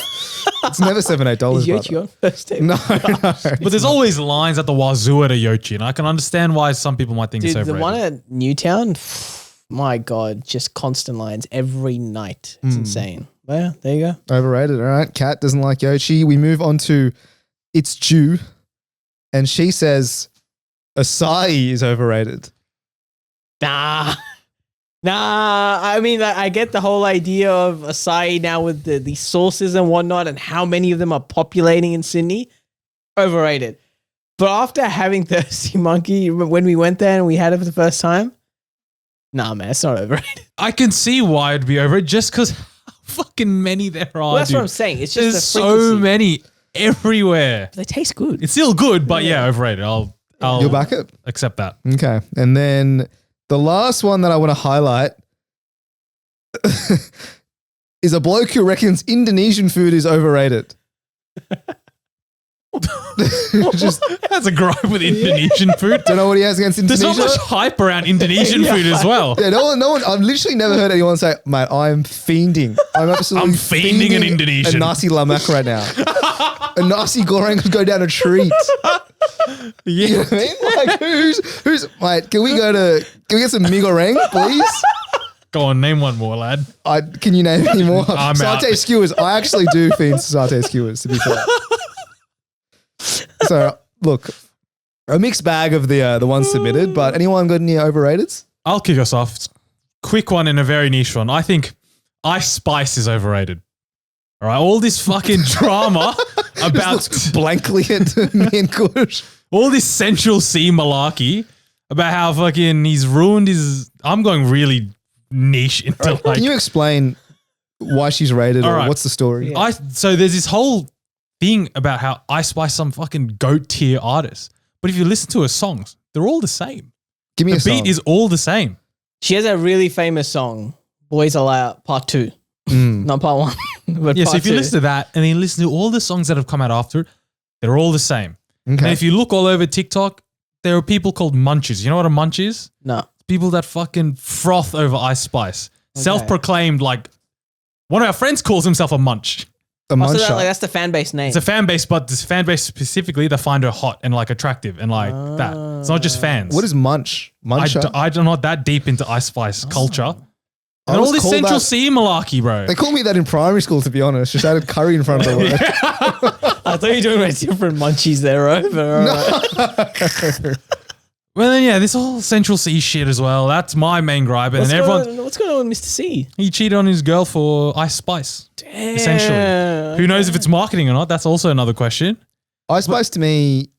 It's never $7-8. Is Yochi on first table? No. But there's always lines at the wazoo at a Yochi, and I can understand why some people might think Dude, it's the overrated. one at Newtown, my God, just constant lines every night. It's insane. Well, there you go. Overrated. All right. Kat doesn't like Yoshi. We move on to It's Jew. And she says acai is overrated. Nah, I mean, I get the whole idea of acai now with the sauces and whatnot and how many of them are populating in Sydney. Overrated. But after having Thirsty Monkey, when we went there and we had it for the first time, nah, man, it's not overrated. I can see why it'd be overrated just because how fucking many there are. Well, that's dude. what I'm saying. It's just There's the so frequency. many. everywhere. They taste good. It's still good, but yeah, overrated. I'll You'll back it? accept that. Okay. And then the last one that I want to highlight is a bloke who reckons Indonesian food is overrated. Just That's a gripe with Indonesian food. don't know what he has against There's Indonesia. not much hype around Indonesian food as well. Yeah, no one. I've literally never heard anyone say, "Mate, I'm fiending. I'm absolutely I'm fiending an Indonesian." a nasi lemak right now. A nasi goreng could go down a treat. You know what I mean? Like who's mate? Can we get some mee goreng, please? Go on, name one more, lad. Can you name any more? I'm Satay out. skewers. I actually do fiend satay skewers, to be fair. So look, a mixed bag of the ones submitted, but anyone got any overrateds? I'll kick us off. Quick one and a very niche one. I think Ice Spice is overrated. All right, all this fucking drama about Just looks blankly at me and Kush. all this Central Sea malarkey about how fucking he's ruined his. I'm going really niche into like. Can you explain why she's rated All or right. what's the story? Yeah. So there's this whole thing about how Ice Spice some fucking goat tier artist, but if you listen to her songs, they're all the same. Give me The a song. beat is all the same. She has a really famous song, Boys Are Loud, Part 2. Not Part 1, but Yeah, Part so if 2. you listen to that and then you listen to all the songs that have come out after it, they're all the same. And Okay. if you look all over TikTok, there are people called munches. You know what a munch is? No. People that fucking froth over Ice Spice. Okay. Self-proclaimed, like, one of our friends calls himself a munch. A Oh, so munch shot. that's the fan base name. It's a fan base, but this fan base specifically, they find her hot and like attractive and like that. It's not just fans. What is munch? Munch shot? I'm not that deep into Ice Spice culture. I And was all this called Central that- Sea malarkey, bro. They called me that in primary school, to be honest. Just added curry in front of the word. I thought you were doing about different munchies there, right? Well, then, yeah, this whole Central Sea shit as well. That's my main gripe. And What's, then everyone, what's going on with Mr. C? he cheated on his girl for Ice Spice. Damn. Essentially. Who knows if it's marketing or not? That's also another question. Ice Spice to me,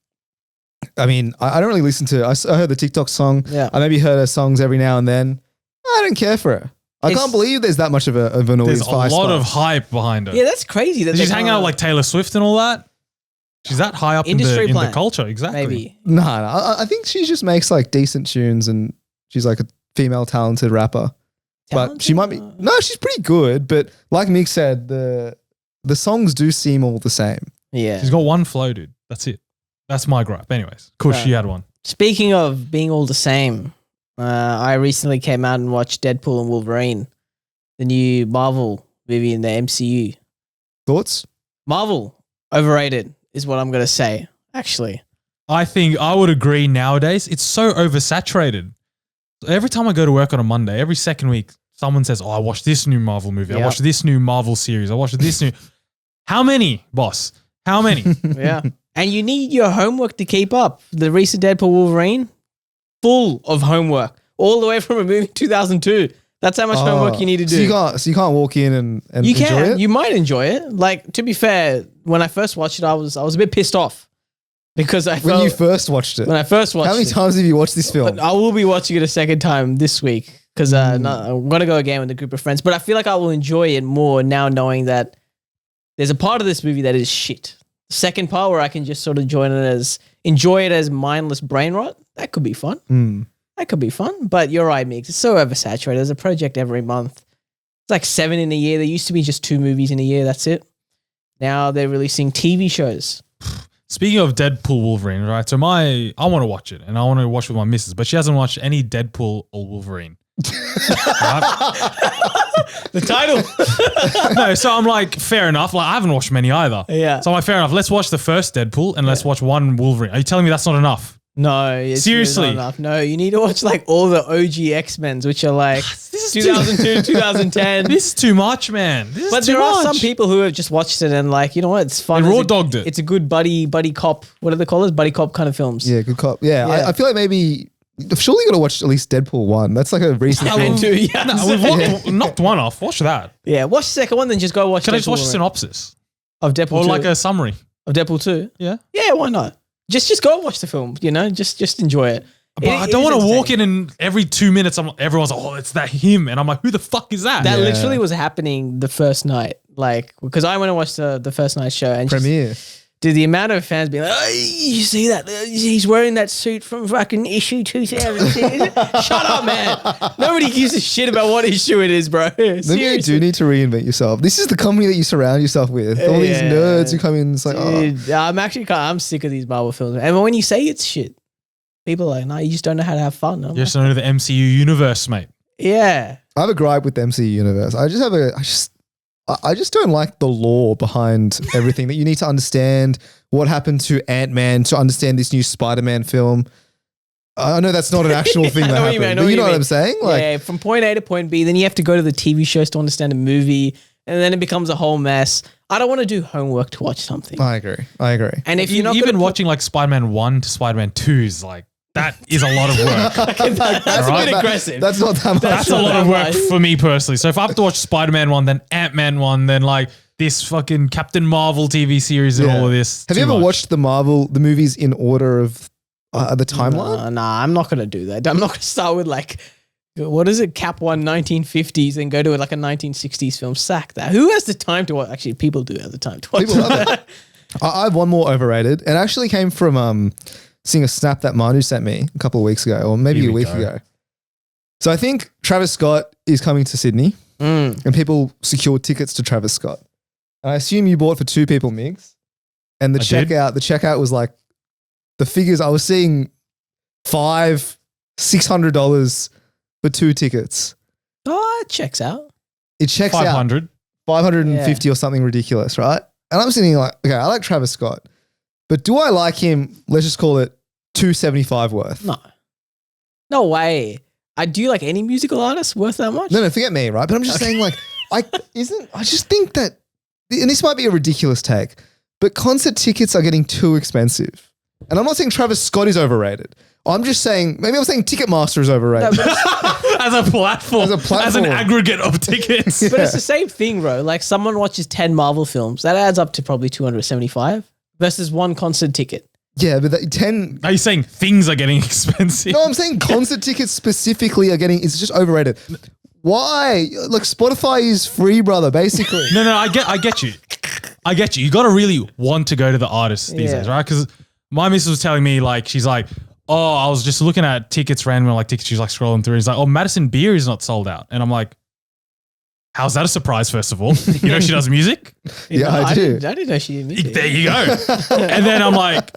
I mean, I don't really listen to I heard the TikTok song. Yeah. I maybe heard her songs every now and then. I don't care for her. I It's- can't believe there's that much of an There's audience a for Ice lot Spice. of hype behind her. Yeah, that's crazy. That She's they hanging out can't- like Taylor Swift and all that. She's that high up in Industry the plant, culture. Exactly. maybe. No, I think she just makes like decent tunes and she's like a female talented rapper. But she might be, no, she's pretty good. But like Mick said, the songs do seem all the same. Yeah. She's got one flow, dude. That's it. That's my gripe. Anyways, Kush, Right. you had one. Speaking of being all the same, I recently came out and watched Deadpool and Wolverine, the new Marvel movie in the MCU. Thoughts? Marvel, overrated is what I'm going to say, actually. I think I would agree nowadays. It's so oversaturated. Every time I go to work on a Monday, every second week, someone says, oh, I watched this new Marvel movie. I Yep. watched this new Marvel series. I watched this new. How many, boss? How many? Yeah. And you need your homework to keep up. The recent Deadpool Wolverine, full of homework, all the way from a movie in 2002. That's how much homework you need to do. So you can't walk in and You enjoy can. it? You might enjoy it. Like, to be fair, when I first watched it, I was a bit pissed off because I when felt you first watched it. when I first watched How many it. times have you watched this film? But I will be watching it a second time this week because I'm gonna go again with a group of friends. But I feel like I will enjoy it more now, knowing that there's a part of this movie that is shit. The second part where I can just sort of enjoy it as mindless brain rot. That could be fun. That could be fun. But you're right, Mix. It's so oversaturated. There's a project every month. It's like 7 in a year. There used to be just 2 movies in a year. That's it. Now they're releasing TV shows. Speaking of Deadpool Wolverine, right? So I want to watch it and I want to watch with my missus, but she hasn't watched any Deadpool or Wolverine. The title. No, so I'm like, fair enough. Like I haven't watched many either. Yeah. So I'm like, fair enough. Let's watch the first Deadpool and let's watch one Wolverine. Are you telling me that's not enough? No, it's Seriously? really not enough. No, you need to watch like all the OG X-Men's, which are like This is 2002, 2010. This is too much, man. This But is too there are much. some people who have just watched it and like, you know what? It's fun. They It's raw a- dogged it. It's a good buddy cop. What do they call it? Buddy cop kind of films. Yeah, good cop. Yeah, Yeah. I feel like maybe surely you got to watch at least Deadpool 1. That's like a recent And film. two, yeah. No, we've knocked one off. Watch that. Yeah, watch the second one, then just go watch. Can I just Deadpool watch a Wolverine. synopsis of Deadpool or 2? like a summary? of Deadpool 2? Yeah. Yeah, why not? Just go watch the film. You know, just enjoy it. But I don't want to walk in and every 2 minutes everyone's like, oh, it's that him. And I'm like, who the fuck is that? That Yeah. literally was happening the first night, like because I went and watched the first night show and just- Premiere. Dude, the amount of fans being like, oh, you see that? He's wearing that suit from fucking issue 2000. Shut up, man. Nobody gives a shit about what issue it is, bro. Maybe you do need to reinvent yourself. This is the company that you surround yourself with. All these nerds who come in and it's like, dude, I'm sick of these Marvel films. And when you say it's shit, people are like, no, you just don't know how to have fun. You just don't know the MCU universe, mate. Yeah. I have a gripe with the MCU universe. I just don't like the lore behind everything that you need to understand what happened to Ant-Man to understand this new Spider-Man film. I know that's not an actual thing that happened, but you know what I'm saying? Like, yeah, from point A to point B, then you have to go to the TV shows to understand a movie, and then it becomes a whole mess. I don't want to do homework to watch something. I agree. And if you're not even watching like Spider-Man 1 to Spider-Man 2 is like, that is a lot of work. that's a bit aggressive. That's not that much. That's a lot of work for me personally. So if I have to watch Spider-Man 1, then Ant-Man 1, then like this fucking Captain Marvel TV series and all of this. Have you ever watched the movies in order of the timeline? Nah, I'm not going to do that. I'm not going to start with like, what is it? Cap 1 1950s and go to like a 1960s film. Sack that. Who has the time to watch? Actually, people do have the time to watch that. I have one more overrated. It actually came from seeing a snap that Manu sent me a couple of weeks ago, or maybe a week ago. So I think Travis Scott is coming to Sydney and people secured tickets to Travis Scott. And I assume you bought for 2 people, Migs. And the checkout was like, the figures I was seeing $600 for 2 tickets. Oh, it checks out. It checks 500. out. 550 or something ridiculous, right? And I'm sitting like, okay, I like Travis Scott, but do I like him? Let's just call it $275 worth. No way. Do you like any musical artist worth that much? No, forget me, right? But I'm just saying, like, I just think that, and this might be a ridiculous take, but concert tickets are getting too expensive. And I'm not saying Travis Scott is overrated. I'm just saying, maybe I'm saying Ticketmaster is overrated. No, as a platform. As an aggregate of tickets. But it's the same thing, bro. Like someone watches 10 Marvel films. That adds up to probably $275 versus 1 concert ticket. Yeah, but 10... Are you saying things are getting expensive? No, I'm saying concert tickets specifically it's just overrated. Why? Like Spotify is free, brother, basically. No, I get you. I get you. You got to really want to go to the artists these days, right? Because my missus was telling me, like, she's like, oh, I was just looking at tickets randomly, like tickets she's like scrolling through. He's like, oh, Madison Beer is not sold out. And I'm like, how's that a surprise, first of all? You know she does music? Yeah, I do. I didn't know she did music. There you go. and then I'm like,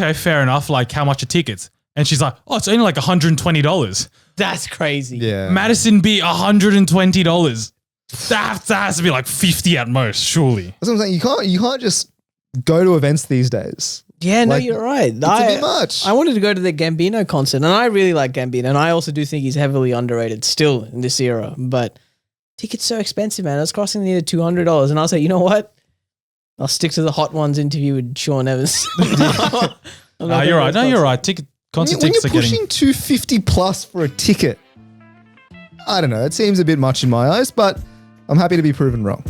okay, fair enough. Like, how much are tickets? And she's like, oh, it's only like $120. That's crazy. Yeah. Madison Beer, $120. That has to be like 50 at most, surely. That's what I'm saying. You can't just go to events these days. Yeah, no, you're right. It's a bit much. I wanted to go to the Gambino concert, and I really like Gambino, and I also do think he's heavily underrated still in this era. But tickets so expensive, man. It's costing near $200, and I'll say, you know what? I'll stick to the Hot Ones interview with Sean Evans. You're right. No, you're right. Concert tickets are getting... When you're pushing $250 plus for a ticket, I don't know. It seems a bit much in my eyes, but I'm happy to be proven wrong.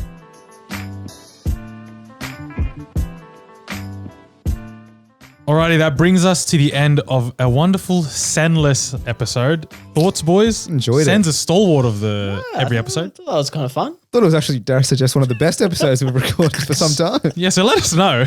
Alrighty, that brings us to the end of a wonderful Senless episode. Thoughts, boys? Enjoyed it. Sen's a stalwart of every episode. I thought that was kind of fun. Thought it was actually, dare I suggest, one of the best episodes we've recorded for some time. Yeah, so let us know.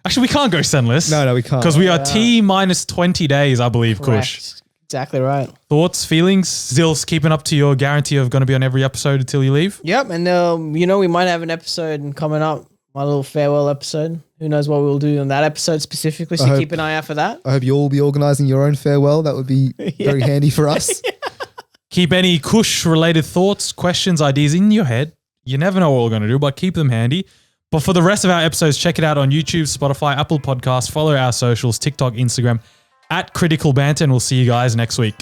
Actually, we can't go Senless. No, we can't. Because we are T minus 20 days, I believe, Kush. Correct. Exactly right. Thoughts, feelings? Zills keeping up to your guarantee of going to be on every episode until you leave? Yep, and we might have an episode coming up, my little farewell episode. Who knows what we'll do on that episode specifically, so keep an eye out for that. I hope you'll all be organising your own farewell. That would be very handy for us. Keep any Kush-related thoughts, questions, ideas in your head. You never know what we're going to do, but keep them handy. But for the rest of our episodes, check it out on YouTube, Spotify, Apple Podcasts. Follow our socials, TikTok, Instagram, @Critical Banter, and we'll see you guys next week.